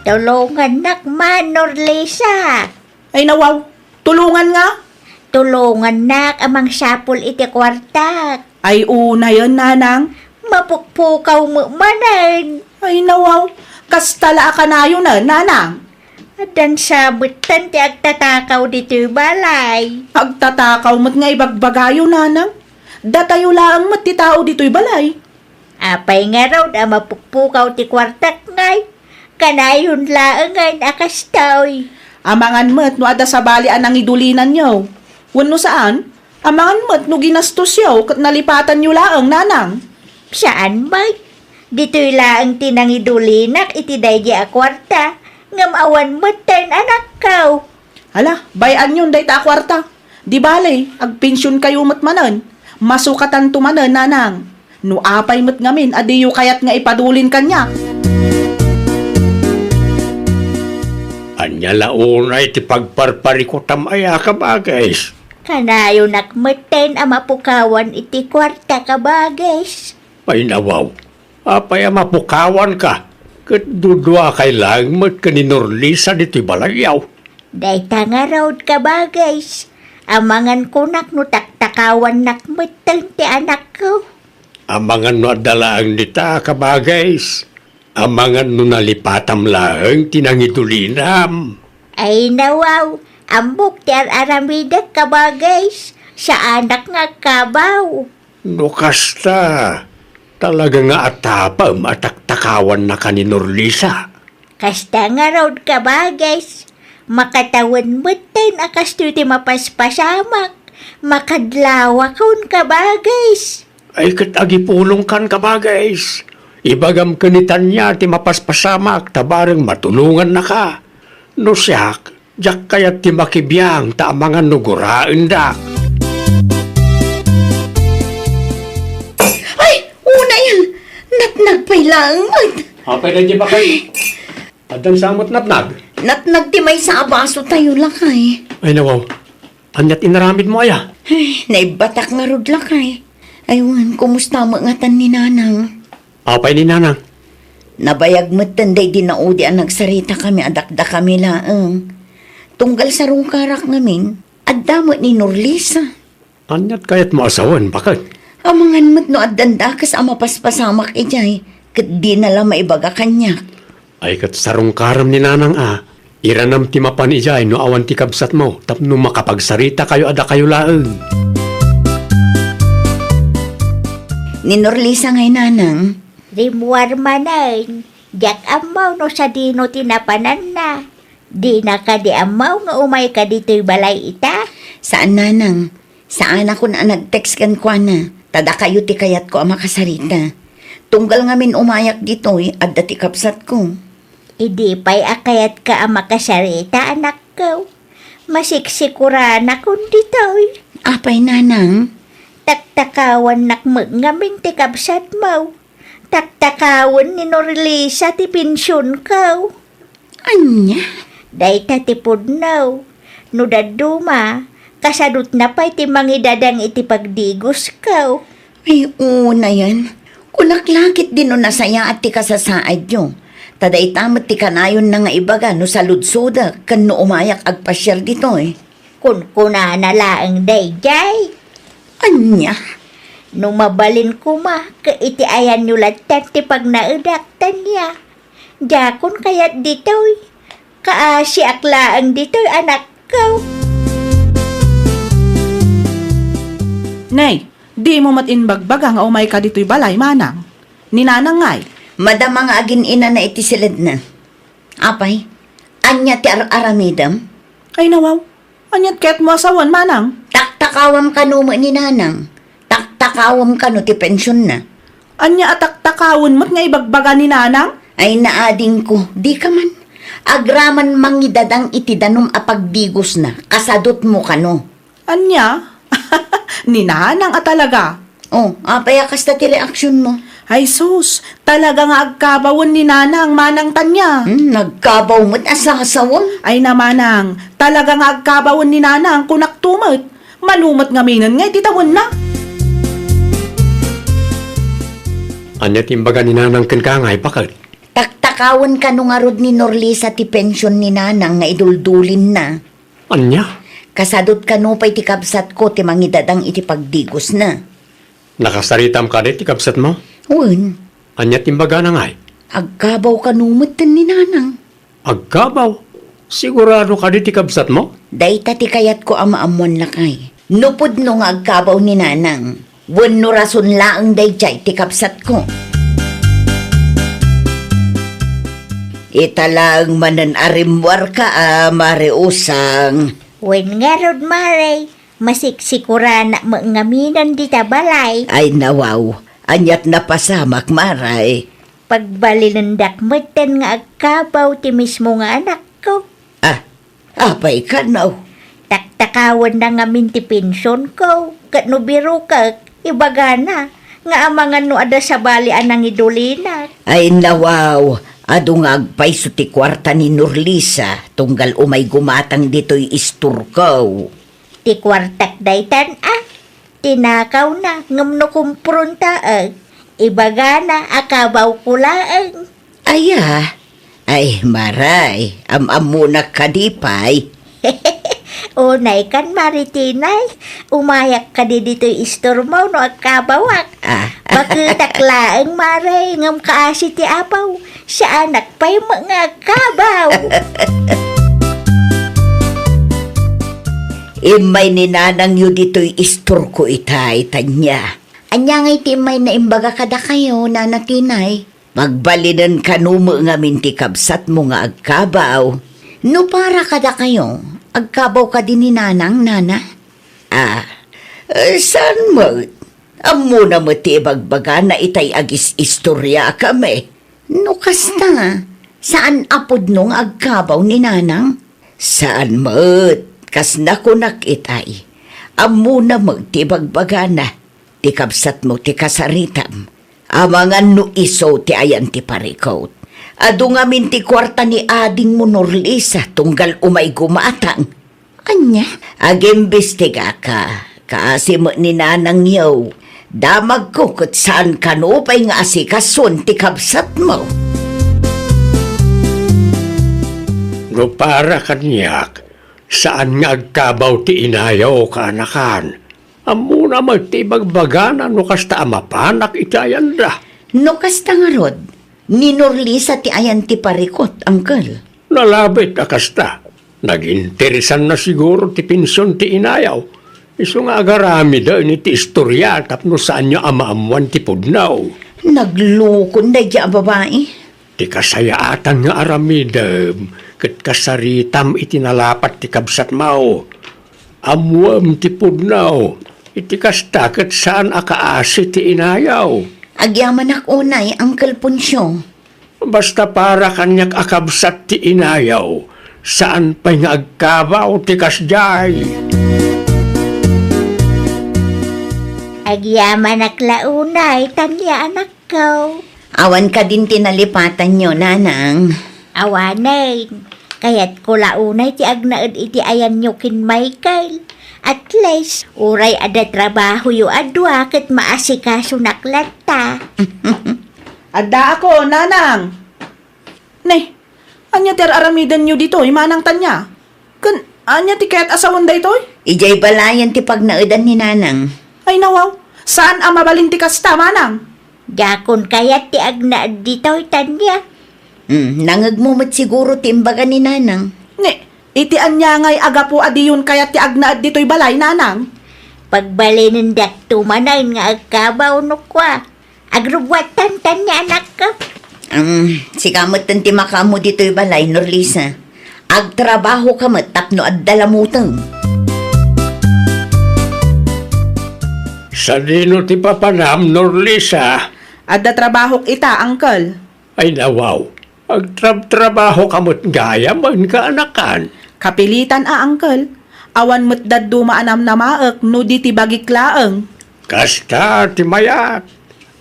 Tulungan nak man, Norlisa. Ay nawaw, tulungan nga. Tulungan nak amang sapul iti kwartak. Ay una yon nanang. Mapukpukaw mo manan. Ay nawaw, kastala ka na yun nanang. Adan sabutan ti agtatakaw dito balay. Agtatakaw mo't nga ibagbagayo nanang. Datayo lang mo't ti tao dito'y balay. Apay nga raw na mapukpukaw ti kwartak ngay. Kanayon laang ngay nakastaw. Amangan mo't no ada sa bali anang idulinan nyo. Wano saan? Amangan mo't no ginastos yaw kat nalipatan nyo laang nanang. Saan may? Dito'y laang tinangidulinak iti daydi a kwarta. Ngam awan mo ten anak kaw. Hala, bayan yun day ta kwarta. Di bale, agpensyon kayo mo't manan. Masukatan tumanan nanang. No apay mo't ngamin, adiyo kayat nga ipadulin kanya. Anya launay ti pagparpari ko tamaya ka bagay. Kanayo nakmeten ang mapukawan iti kwarta ka bagay. Ay nawaw, apay mapukawan ka. Kat dudwa kay lang magkaninorlisa dito'y balayaw. Dayta nga raw ka bagay. Amangan kunak no taktakawan nakmeten ti anak ko. Amangan no adalaang dita ka bagay. Amangan no nalipatam lang tinangidulinam. Ay nawaw, ambok ti aramida ka bagay. Sa anak nga kabaw. No kasta, talaga nga atapam at taktakawan na kaninorlisa. Kasta nga raw ka bagay. Makatawan mo tin akas ti mapaspasamak. Makadlawa kun ka bagay. Ay kat agipulong kan ka bagay. Ibagam kanitan niya ti mapaspasamak tabarang matulungan na ka. No siyak, jak kayat ti makibiyang ta mga nuguraan da. Ay, una yan. Natnag pa'y lang. Apay na di ba kayo? Adang samot natnag. Natnag ti may sa abaso tayo lakay. Ay nawaw, anyat inaramid mo aya. Ay, naibatak nga rod lakay. Aywan, kumusta mo ngatan ni Nanang? Apay ni nanang. Nabayag mo't tanday din na udi ang nagsarita kami, adakda kami laang. Tunggal sa rungkarak ngamin, adamot ni Norlisa. Anyat kayat mo asawan, bakit? Amangan mo't no addandakas ang mapaspasamak ijay, kat di nalang maibaga kanya. Ay kat sarong karam ni nanang iranam ti mapan ijay no awan ti kabsat mo, tapno makapagsarita kayo ada kayo laang. Ni Norlisa ngay Nanang, Rimuar manan. Jak amaw no sa dino tinapanan na. Di na ka di amaw nga umay ka dito'y balay ita. saan Nanang? Saan ako na nag-text kan kwa na? Tada kayo ti kayat ko ang makasarita. Tunggal ngamin umayak dito'y at dati kapsat ko. Idi pa'y akayat ka ang makasarita anak ko. Masiksikuran akong dito'y. Apay Nanang? Taktakawan nakmagngabing ti kabsat mo. Taktakawan ni Norlisa ti pensyon ko. Anya? Day tatipod no. No daduma, kasadot na pa'y ti mangidadang iti pagdigos ko. Ay, una yan. Kunaklakit din no nasaya at ti kasasaad yo. Taday tamat ti kanayon na nga ibaga no sa ludsoda kan no umayak agpasyar dito eh. Kun kuna na laang dayjay. Anya? Nung mabalin ko ma, iti ayan yulatan ti pag naudaktan niya. Jakon kayat dito'y. Kaasi aklaang dito'y anak ko. Nay, di mo matinbagbaga nga umay ka dito'y balay, Manang. Ni Nanang ngay. Madama nga agin ina na iti silid na. Apay? Anya ti aramidam? Ay nawaw, anyat kaya't mo asawan, Manang. Taktakawam ka no mo ni Nanang. Taktakawam ka no ti pensyon na. Anya atak-takawon mo't nga ibagbaga ni Nanang? Ay naading ko, di ka man. Agraman mangidadang iti danom apagdigos na. Kasadot mo ka no. Anya? Ni Nanang talaga. Oh, apay akas na ti reaksyon mo. Ay sus, talaga nga agkabawon ni Nanang, Manang tanya. Nagkabaw mo't asasawon. Ay na Manang, talaga nga agkabawon ni Nanang kunak tumot. Malumot nga minan nga, titawon na. Anyat imbaga ni nanang kenkangay, bakit? Taktakawan ka nung arod ni Norlisa ti pensyon ni Nanang nga iduldulin na. Anya? Kasadot ka no pa'y ti kabsat ko ti mangidadang iti pagdigos na. Nakasaritam ka di, tikabsat mo? Un, Anyat imbaga na ngay. agkabaw ka numatan ni Nanang. Agkabaw. Sigurado ka di, tikabsat mo? Dayta ti kayat ko ang maamuan lakay. Nupod no nga agkabaw ni Nanang. Wano rason laang dayjay ti kabsat ko. Italang manan arimwar ka mariusang. Wen nga rod maray, masiksikura na mangaminan di tabalay. Ay nawaw, anyat na pasamak maray. Pagbalinandak matan nga agkabaw ti mismo nga anak ko. Ah, apay ka naw. Taktakawan na nga min ti pensyon ko. Kat no biro ka, ibaga na. Nga amangan no ada sa bali anang idulina. Ay nawaw, Ado nga agpay so ti kwarta ni Norlisa, tunggal umay gumatang dito'y isturkaw. Ti kwartak daytan tinakaw na ngamno kumprontaag. Ibaga na akabaw kulaang. Ay, maray, amunak kadipay. Unay kan maritinay, umayak ka di dito'y isturmaw no agkabawak. Bakitaklaang maray ngam kaasi ti apaw, sa anak pa'y mga agkabaw. Imay ni nanang yu dito'y isturko itay, tanya. Anya ngay timay na imbaga kada kayo, nanakinay. Magbalinan kanumo nga minti kabsat mo nga agkabaw. No para kada kayo, agkabaw ka din ni nanang, nana? Saan mo? Amo na mo ti bagbaga na itay agis istorya kami. No kasta, saan apod nung agkabaw ni nanang? Saan mo? Kas nakunak itay. Amo na mo ti bagbaga na. Ti kabsat mo ti kasaritam. Amangan no iso ti ayan ti parikot. Ado nga minti kwarta ni ading mo Norlisa tunggal umay gumatang. Anya? Agimbestiga ka. Kaasi mo ni nanang yaw. Damag ko kut saan kanupay nga asikason ti kabsat mo. No para kanyak, saan nga agkabaw ti inayaw ka anakan? Amo na magtibagbagana no kasta amapanak itayan da. No kasta nga rod, ni Norlisa ti ayan ti parikot, uncle. Nalabit na kasta. Naginteresan na siguro ti pinsyon ti inayaw. Iso nga agarami da ni ti istorya tapno saan nyo amaamuan ti pudnaw. Naglukon na diya babae. Ti kasayaatan nga aramidem, ket kasaritam itinalapat ti kabsat mao. Amuam ti pudnaw, iti kasta ket saan akaasi ti inayaw. Agyaman ak unay, Uncle Poncio. Basta para kanyak akabsat ti inayaw, saan pa nga agkabaw ti kasjay. Agyaman aklaunay, tanya anak ko. Awan ka din tinalipatan nyo, nanang. Awanay, kaya't kulaunay ti agnaed iti ayan nyo kin Michael. At least, uray ada trabaho yu adwa ket maasikaso naklata. Adda ako, nanang. Ne, anya ti aramidan nyo dito, manang tanya. Anya ti kaya't asawan da ito? Ijay balayan ti pagnaedan ni nanang. Ay nawaw, saan ang mabalin ti kasta, manang? Dakon kaya't ti agnaed dito'y tanya. Nangagmumot siguro ti imbaga ni nanang. Ne, iti anya ngay agapo adiyon kaya't ti agnaad dito'y balay, nanang. Pagbalinin dak tumanay nga agkabaw no kwa. Agrubwatan tanya anak ko. Si kamot ti makamu dito'y balay, Norlisa. Agtrabaho kamot tapno at dalamutang. Sa dino ti papanam, Norlisa, Adda trabahok ita, uncle. ay nawaw. Agtrabaho kamot gaya man ka anakan. Kapilitan uncle. Awan mo't daddu maanam na maek no di ti bagiklaeng. Kasta ti mayat.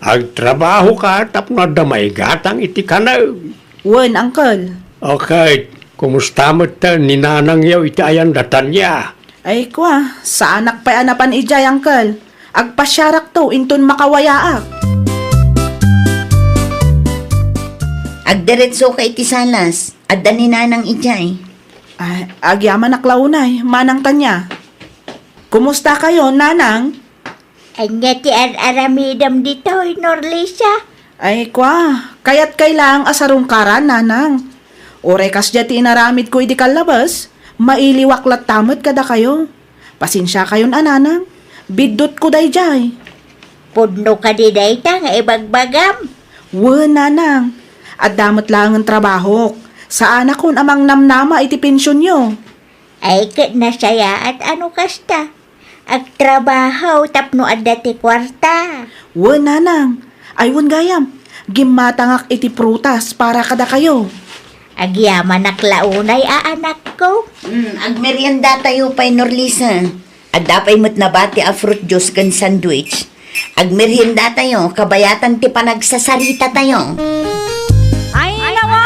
Agtrabaho ka tapno damay gatang iti kanaw. Wen, uncle. Okay, kumusta mo ta ni nanang yaw iti ayan datan niya? Ay kwa, sa anak pa'y anapan ijay, uncle. Agpasyarak to, inton makawayaak. Agdiretso ka iti salas. Adda ni nanang ijay. Ay, agyaman aklaunay, manang tanya. Kumusta kayo, nanang? Anya ti aramidam dito'y Norlisa. Ay kwa, kaya't kailang asarungkaran, nanang. Orekas dya ti inaramid ko iti kalabas, mailiwaklat tamot kada kayo. Pasinsya kayon, ananang. Bidot ko day jay. Pudno ka di dayta nga ibagbagam. Wen, nanang. At damot lang ang trabaho. Saan akon amang namnama iti pensyon nyo? Ay ket nasaya at ano kasta. Agtrabaho tapno adda ti kwarta. Wen, nanang. Ay, wen gayam. Gimatangak iti prutas para kada kayo. Agyaman aklaunay anak ko. Agmerienda tayo pa'y Norlisa. Adda pa'y mo't nabati a fruit juice gan sandwich. Agmerienda tayo, kabayatan ti panagsasarita tayo. Ay nawa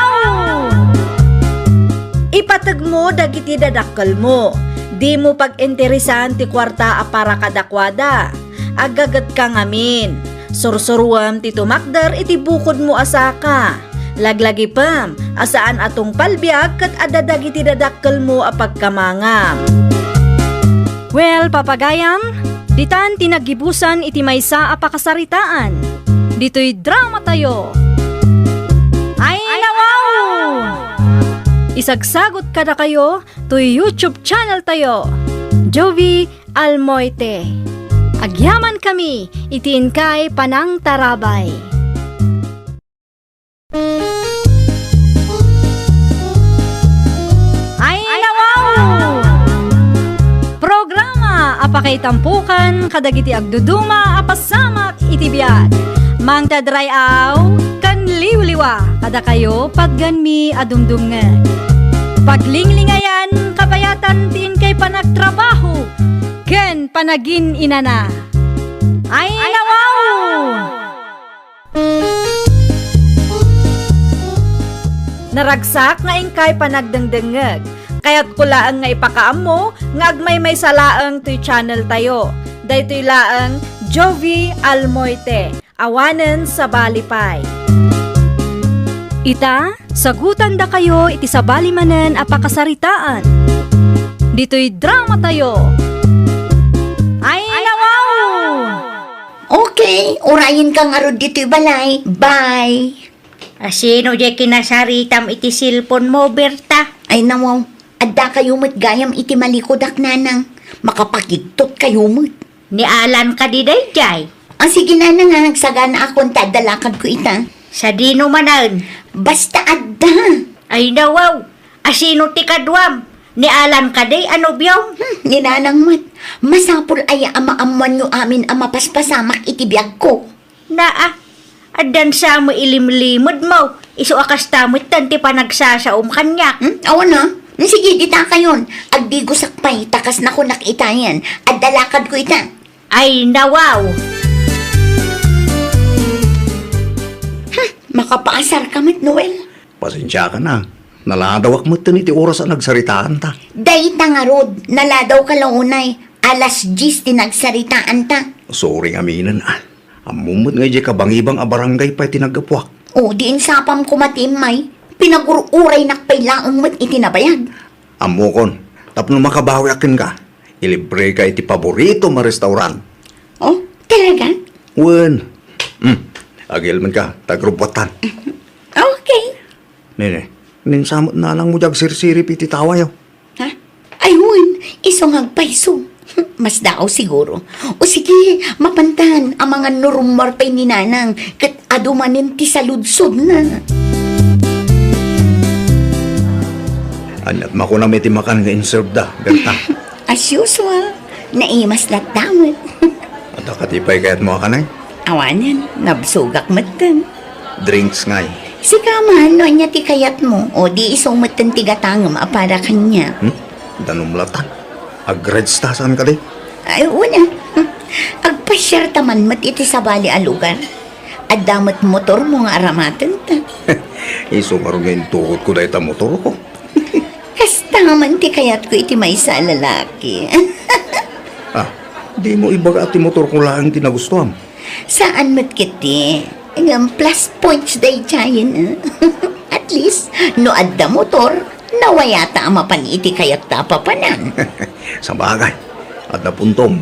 Pateg mo dagiti dadakkel mo. Di mo pag-interesan ti kwarta a para kadakwada. Agagat ka ngamin. Sursuruam ti tumakder iti bukod mo asaka. Laglagi pam, asaan atong palbiag kat adadag iti dadakkel mo a pagkamangam. Well, papagayam, ditan tinagibusan iti maysa a pakasaritaan. Dito'y drama tayo. Ay nawaw! Isagsagot kada kayo to YouTube channel tayo. Jovi Almoite. Agyaman kami, itiin kay Panang Tarabay. Ay nawaw! Programa apakay tampukan kadagiti agduduma apasamak iti biag. Mang tadrayaw kan liwliwa kada kayo pagganmi adumdumngeg. Paglinglingayan kabayatan tiin kay panagtrabaho ken panagin inana. Ay nawaw! Naragsak nga ingkay panagdengdengeg. Kaya't kulaan nga ipakaam mo nga agmay may salaang to'y channel tayo. Daytoy laang Jovi Almoite. Awanen sa balipay. Ita, sagutan da kayo iti sabali manen apakasaritaan. Dito'y drama tayo. Ay nawaw! Okay, urayin kang arod dito'y balay. Bye! Asino di kinasaritam iti silpon mo, Berta? Ay nawaw, adda kayo mo't gayam iti malikodak nanang. Makapagigtot kayo mo't. Ni Alan ka di dayjay. Sige na nga, nagsagana akong tadalakad ko ita. Sa dino manan. Basta adda. Ay nawaw, asino ti kadwam? Ni Alan ka di, ano biyong? Ninanang mat, masapul ay ama-amuan nyo amin ang mapaspasamak iti biyag ko. Adan sa mo ilimlimod mo. Isu akas tamot tanti pa nagsasaom kanyak. Awan na. Sige, dita kayon. Agdigo sakpay, takas na ko nakita yan. Adalakad ko ita. Ay nawaw. Makapaasar ka mat, Noel. Pasensya ka na. Naladawak mo iti oras ang nagsaritaan ta. Day tangarod, naladaw ka lang unay. Alas 10 tinagsaritaan ta. Sorry aminan Amumot nga di kabangibang a barangay pa tinagapwak. O, diin sapam ko matimay. Pinagururay nakpailaong mat itinabayag. Amukon, tapno makabawi akin ka. Ilibre ka iti paborito ma restaurant. Oh, talaga? Wen. Agil man ka, tagrupwatan. Okay. Nene, ninsamot na lang mo jag sirsirip iti tawayo. Ha? Ayun, isong agpaiso. Mas dao siguro. O sige, mapantan ang mga norumar pa'y ni nanang kat adumanin ti saludsod na. Anyat mako na may timakan nga inserve da, Berta. As usual, naimas lat damot. At akatipay kaya't mo ka na Awanan, nabsugak matan. drinks ngay. Si kaman, no niya ti kayat mo, o di isong matan ti gatangam para kanya. Danumlatan. Agreds ta saan ka di? Ay, una, agpasyar taman mat iti sa bali a lugar. At damat motor mo nga aramatan ta. Iso marungayin tukot ko dahil ta motor ko. Kasta man ti kayat ko iti may sa lalaki. Di mo ibaga at motor ko lang tinagustuhan. Saan mat kiti? Ngam plus points day chayin. At least, no adda motor, nawayata ang mapaniti kayat tapapanan. Sa bagay. At napuntom.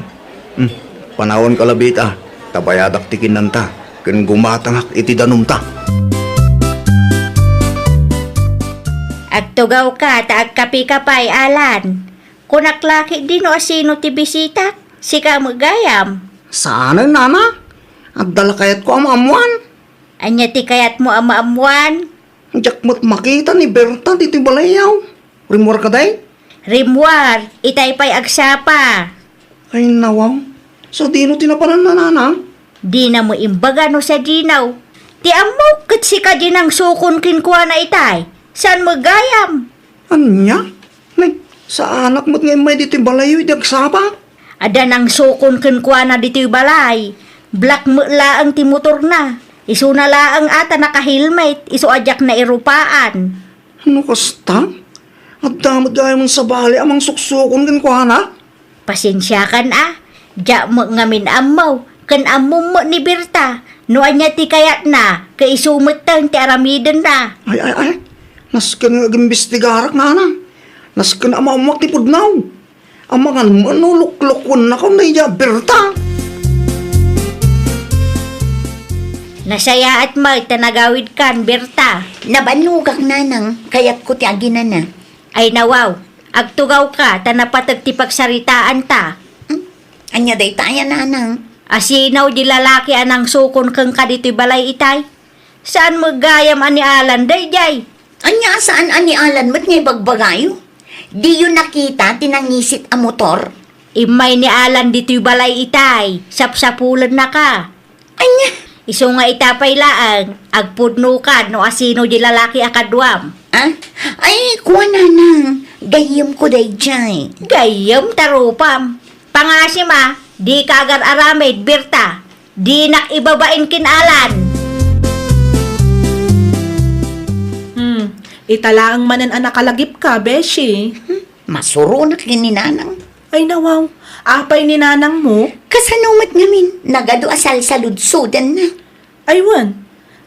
Panahon kalabit tabayadak tikin nanta. Kan gumatangak iti danum ta. Agtugaw ka, taagkapi ka pa'y Alan. Kunaklaki din o asino ti bisita, sika magayam. Sana, nana? At dala kayat ko ang amuan. Anya ti kayat mo amaamuan. Diyak mo't makita ni Berta dito balayaw. Rimor ka day? Rimwar, itay pa'y agsapa. Ay nawaw. So dino tinapanan na nana? Di na mo imbaga no sa dinaw. Ti amaw kat sika din ang sukon kinkwa na itay. Saan magayam? Anya? Nay, sa anak mo't ngayon may dito balayaw idag sapa? Ada nang sukon kinkwa na dito'y balay. Black mo laang ti motor na. Isu na laang ata naka-helmet. Isu ajak na irupaan. Ano kasta? At damot gaya mong sabali amang suksukon kan ko na. Pasensya kan Diya mo ngamin amaw. Kan amom mo ni Berta. Noan niya ti kayat na. Kaisumot tan ti aramidan na. Ay. Naskan nga gimbestigarak na na. Naskan amamak ti pudnaw. Amangan manuluklukon na kung naiya Berta. Nasaya at may tanagawid kan, Berta. Nabanugak nanang, kayat ko ti agina na. Ay nawaw, agtugaw ka, tanapatag ti pagsaritaan ta. Anya day tayo nanang. Asinaw di lalaki anang sukon kang kadito'y balay itay. Saan magayam ani Alan, day jay? Anya saan ani Alan mo't ngay bagbagayo? Di yun nakita, tinangisit ang motor. Imay ni Alan dito'y balay itay, sapsapulan na ka. Anya, Iso nga itapay laang, agpudno ka no asino di lalaki akadwam. Ay, kuha nanang. Gayam ko day jay. Gayam tarupam. Pangasim di ka agar aramid, Berta. Di nak ibabain kin Alan. Italaang manan anak kalagip ka, Beshi. Masurunak yun ni nanang. Ay nawaw, apay ni nanang mo? Kasanumat ngamin, nagado asal sa ludsudan na. Aywan,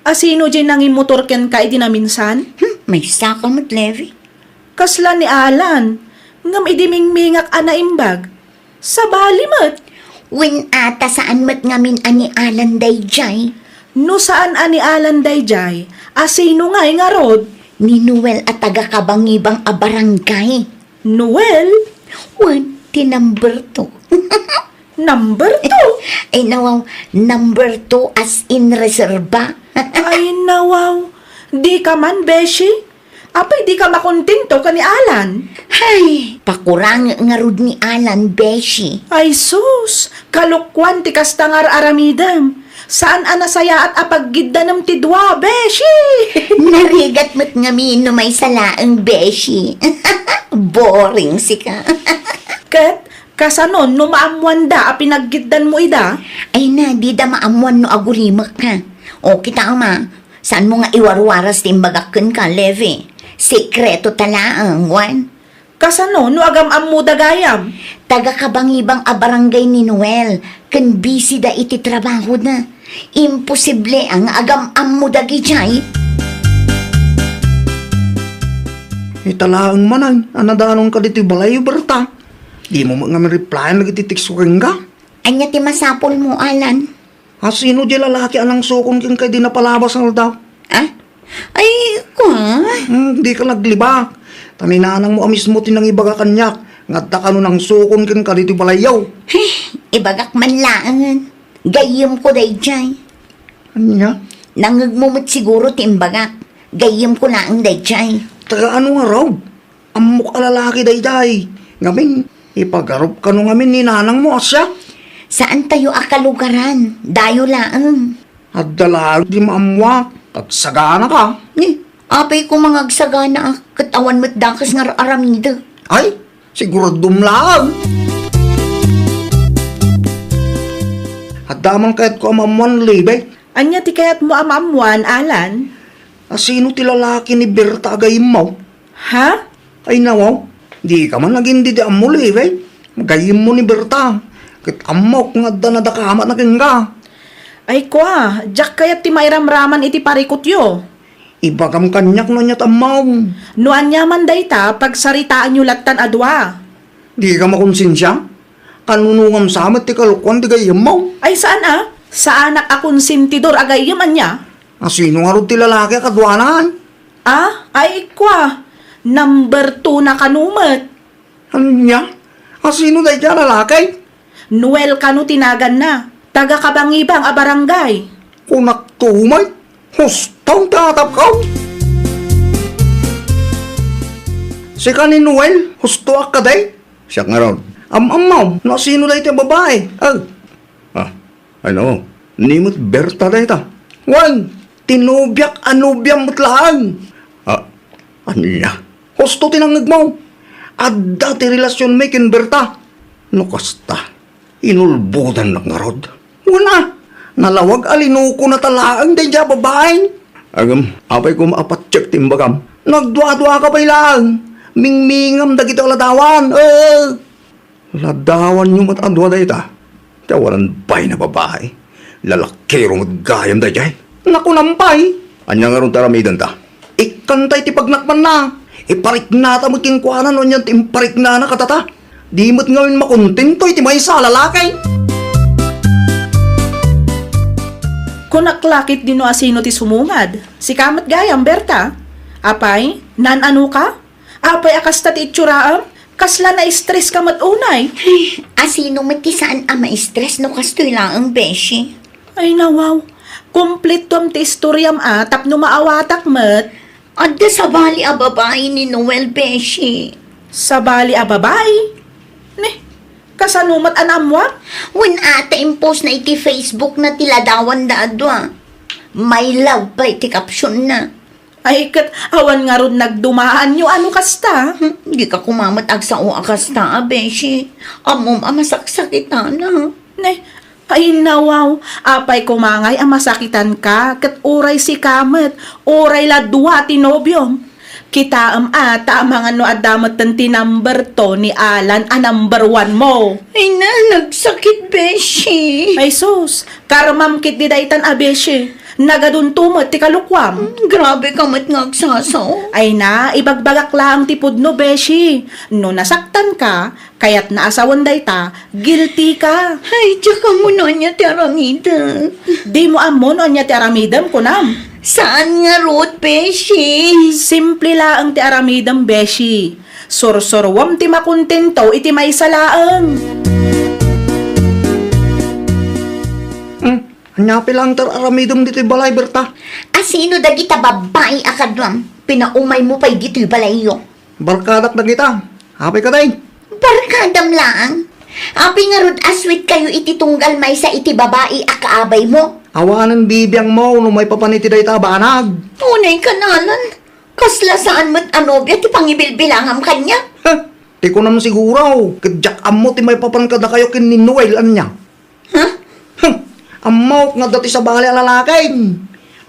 asino dyan nang imotor ken ka iti na minsan? May sakal mo't Levi. Kasla ni Alan, ngam idiming-mingak anaimbag. Sa balimot, Win ata saan mo't ngamin ani Alan day jay. no saan ani Alan dayjay, asino nga'y nga rod? Ni Noel at taga-kabangibang a barangay. Noel, Wan, ti number 2. number 2. Ay nawaw, number 2 as in reserva. Ay nawaw, di ka man, Beshi. Apay di ka makontento ka ni Alan. Hay, pakurang nga rod ni Alan, Beshi. Ay sus, kalukwan ti kastangar aramidam. Saan anasaya at apaggidda ng tidwa, Beshi? Narigat mo't ngamin no may salaang, Beshi. Boring si ka. Ket, kasanon no maamuan da a pinaggiddan mo ida? Ay na, di da maamuan no agurimak ka. O kita ma, saan mo nga iwarwaras timbagakan ka, Levi? Sekreto talaang, Juan. Kasano no agam ammo dagayam? Taga-kabangibang a barangay ni Noel, kan busy da iti trabaho na. Imposible ang agam-am mo dagi jay. Italaang manay, anadanon ka dito balayo Berta. Di mo nga replyan lagi titiksukin ka. Anya ti masapol mo, Alan? Asino di lalaki anang sukon kin kay di napalabas ang daw. Ay, kwa? Di ka naglibak. Taninanang mo amis mo tinang ibaga kanyak. Ngadta ka nang sukon kin ka dito balayaw. Ibagak man laangan. Gayam ko day jay. Anya? Nangagmumot siguro timbagak. Gayam ko laang day jay. Taga ano nga raw? Amok ka lalaki day. Ngamin, ipagarup ka nung ngamin ni nanang mo asya. Saan tayo akalugaran? Dayo laang. At dalag di maamwa. Tagsagana ka. Apay ko mga agsagana katawan mo't dakas nga aramida. Ay, siguro dumlag. At damang kahit ko amamuan libe. Anya ti kayat mo amamuan, Alan? Asino ti lalaki ni Berta agayim mo? Ha? Ay nawaw, di ka man naging di mo libe. Magayim mo ni Berta. Kit amok nga danadakamat na king ka. Ay kwa, jak kayat ti mairamraman iti parikot yo. Ibagam kanyak na niya tamaw. Nuan yaman dayta pagsaritaan yu latan adwa. Di ka makonsensya? Kanunungam samat ti kalukwan ti gayim mo. Ay saan Sa anak akong sintidor agayam anya? Asino nga rin ti lalaki kadwanan? Ay kwa, number 2 na kanumat. Ano niya? Asino dahi ka lalaki? Noel kanu tinagan na. Taga-kabangibang a barangay. Kunak tumay, hustong tatapkaw. Si ni Noel, husto ka day? Siya nga ron. Amaw, na sino day ito babae? Ano? Nimot Berta day ta. Wan, tinubyak anubyang mutlaan. Ano niya? Husto tinangag mo. Adda ti relasyon may kin Berta. No kasta, inulbudan lang nga rod. Wala. Nalawag alinuko na talaang day dya babaeng. Agam, apay ko maapat check timbagam. Nagdwa-dwa ka pa ilang. Mingmingam dagito ladawan. Ladawan yung matadwa da ita. Tawalan bay na babae. Lalakiro magayam da jay. Naku nampay. Anya nga ron taramidan ta. Ikantay ti pagnakman na. Iparik na ta magkingkuanan o niyan timparik na katata. Di mo't ngawin makontento iti may sa lalakay. Kunaklakit din no asino ti sumungad. Si kamat gayam, Berta. Apay, nan-ano ka? Apay akasta ti itsuraam? Kasla na stress ka matunay. Asino mati saan ama stress no kastoy lang ang beshi. Ay nawaw, complete tom ti istoryam tapno maawatak mat. Adda sa bali a babae ni Noel beshi. Sa bali a babae. Kasanumat anamwa? When ata impose na iti Facebook na tiladawan da adwa. May love pa iti caption na. Ay kat awan nga ron nagdumaan nyo ano kasta. Di ka kumamat agsa o akasta beshi. Amom amasaksakita na. Ay nawaw, apay kumangay ang masakitan ka, kat uray si kamet, uray ladwa tinobyom. Kita ata mga no adamat ti number 2 ni Alan number 1 mo. Ay na, nagsakit beshi. Ay sus, karamam kit di daytan abeshi, nagaduntumot ti kalukwam. Grabe ka mat ngagsasaw. Ay na, ibagbagak lang ti pudno beshi. No nasaktan ka, kayat naasawan dayta, guilty ka. Ay, tsaka mo na niya ti aramida. Di mo amon anya ti aramidam kunam. Saan nga root, beshi? Simple laang ti aramidam beshi. Sorsorwam ti makontento iti may salaang. Hanyapi lang aramidom dito balay, Berta. Asino dagita babae akadwam? Pinaumay mo pa'y dito'y balayo. Barkadak na kita. Happy ka tayo. Barkadam lang. Api nga rod aswit kayo iti tunggal may sa iti babae akaabay mo. Awanan bibiyang mo no may papaniti day tabanag. Tunay ka nalan. Kasla saan mo't anobya ti pangibilbilangam kanya. Ti ko naman siguro. Kadyak amo ti may papankada kayo kin ni Noel anya. Ha? Amok nga dati sa bali lalakay.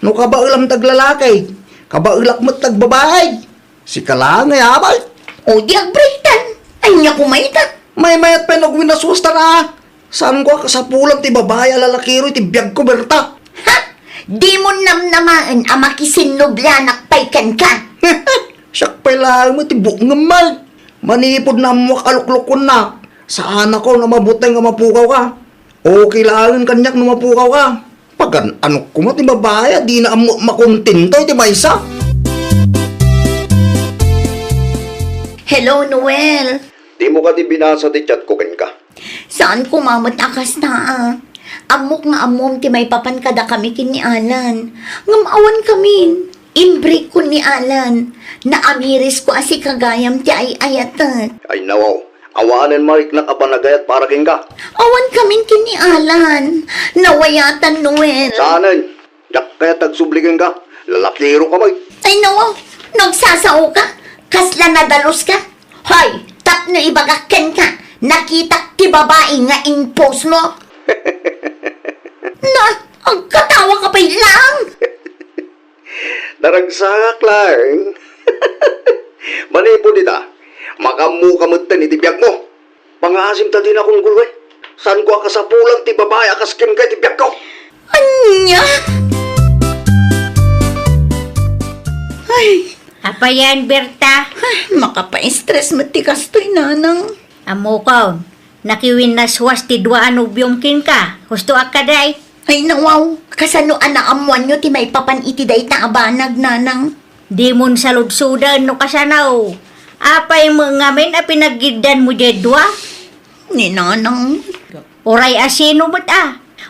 No kabailam taglalakay. Kabailak mo't tagbabay. Si kalangay abay. O di agbritan. Ay niya kumaitan. May mayat pa nagwinasusta na. Saan ko kasapulang ti babae alalakiro iti biyag ko, Berta? Ha? Di mo namnamaan ang makisinublanak paykan ka. Siyak pa'y lang mo ti bungamal. Manipod na mo kaluklukon na. Saan ako na mabutay nga mapukaw ka? Okay lang kanyak na mapukaw ka. Pag ano ko mo ti babae, di na makontento iti maysa. Hello, Noel. Di mo ka di binasa ti chat ko ka. Saan kumamat akas na Amok nga amom ti may papankada kami kin ni Alan. Ngamawan kami. Imbreak ko ni Alan. Naamiris ko asi kagayam ti ayatan. Ay nawaw, awanan marik na kabanagayat para king ka. Awan kami kin ni Alan. Nawayatan, Noel. Saanan? Yak kaya tagsubligan ka. Lalakiro ka may. Ay nawaw, nagsasao ka? Kasla nadalos ka? Hoy, tap na ibagakken ka. Nakita ti babae nga impose mo. Na, ang katawa ka pa lang. Naragsakak lang. Manipo dita. Makamu kamutan iti biyag mo. Pangasim ta din akong gulwe. Saan ko akasapulang ti babae akaskim ka iti biyag ko? Anya? Ay, Apa yan, Berta? makapa-stress matikas to'y nanang. Amo ko, nakiwin na swas ti dua anubyong kin ka. Gusto akaday? Ay nawaw, kasano anaamuan nyo ti may papan iti day taabanag nanang. Di mon saludsudan no kasanaw. Apay mo ngamin a pinaggidan mo jedwa? Ni nanang. Oray asino mo't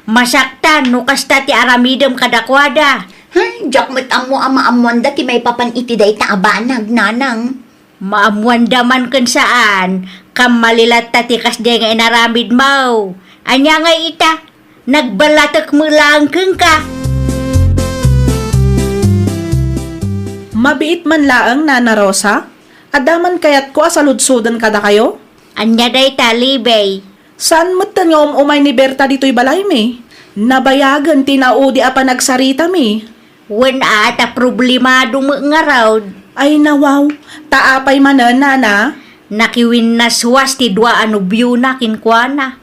Masaktan no kasta ti aramidem kadakwada. Ay, jak mo't amo amaamuan da ti may papan iti day taabanag nanang. Maamuan daman kun saan, kam malilat tatikas di nga inaramid mo. Anya nga ita, nagbalatak mo lang keng ka. Mabiit man laang, Nana Rosa? Adaman kayat ko asaludsudan kada kayo? Anya day talibay. Saan mo't nga umay ni Berta dito'y balay mi? Nabayagan tinaudi apa nagsarita mi. Wen ata problemado mo nga raw, Ay nawaw, taapay manan nana. Nakiwin na suwas ti dua anubyo na kinkwana.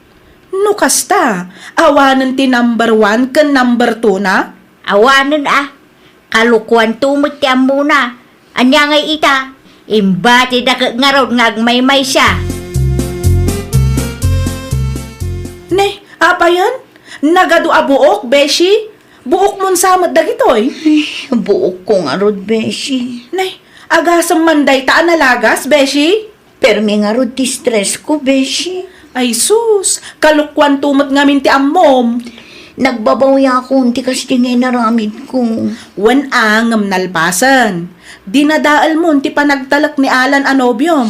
No kasta, awanan ti number 1 ken number 2 na? Awanan kalukuan tumot ti amo na. Anya ngay ita, imbati da ngarod ngagmaymay siya. Ne, apa yan? Nagadu a buok, beshi? Buok mon samot dagitoy. Buok ko nga rod, beshi. Ne, agasam manday ta analagas, beshi? Permi nga rod ti stress ko, beshi. Ay sus, kalukwan tumot ngamin ti ammom. Nagbabawi ako, ti kasi ngay naramid ko. Wen angam nalpasan. Dinadaal mo ti panagtalak ni Alan Anobium.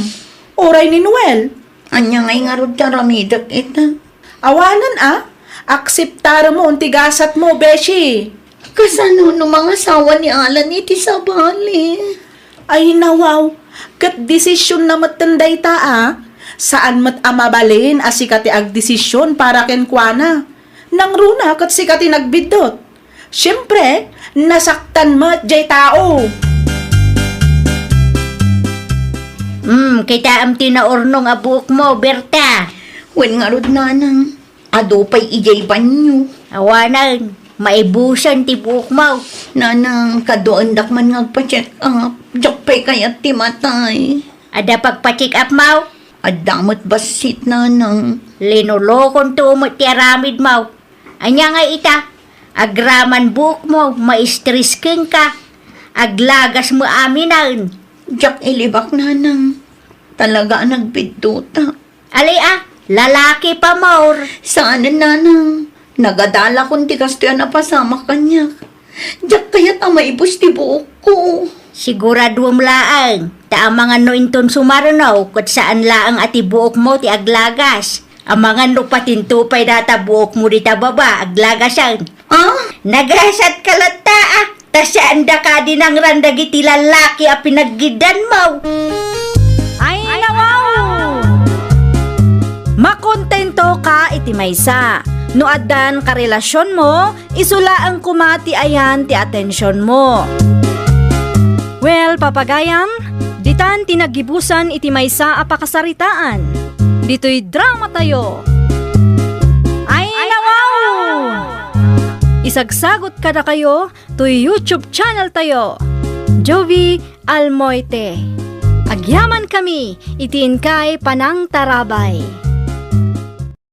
Oray ni Noel. Anya ngay nga rod taramidak ita. Awanan akseptara mo ti gasat mo, beshi. Kasano no mga asawa ni Alan iti sabali. Ay nawaw, kat desisyon na matanday ta Saan mat amabalin asikati ag desisyon para kenkwana. Nang runa kat sikati nagbidot. Siyempre, nasaktan mat jay tao. Kita am tinaurnong abuok mo, Berta. Wen nga rod nanang. Ado pa'y ijay banyo. Awanan, maibusan ti buok mo. Nanang, kadoan dak man ngagpa-check up. Diyak pa'y kayat ti matay. Ada pagpa-check up mo. Adamot basit nanang. Linolokon tumot ti aramid mo. Anya nga ita, agraman buok mo, ma-stress ken ka. Aglagas mo aminan. Diyak ilibak nanang. Talaga nagbidota. Ali lalaki pa more. Saan nanang? Nagadala kong ti kastoyan na pasama kanya. Diyak kaya't maibos ti buok ko. Siguraduam laang, ta ang mga no inton sumaranaw, kat saan laang ati buok mo ti aglagas. Ang mga no patintupay data buok mo di tababa, aglagasan. Nagasat kalata ta saan da ka din ang randagi ti lalaki a pinaggidan mo. Ay nawaw! Makontento ka iti maysa. No addan ka relasyon mo, isula ang kumati ayan ti atensyon mo. Well, papagayam, ditan tinagibusan iti maysa a pakasaritaan. Dito'y drama tayo. Ay nawaw! Isagsagot ka na kayo to YouTube channel tayo. Jovi Almoite. Agyaman kami, itiin kay Panang Tarabay.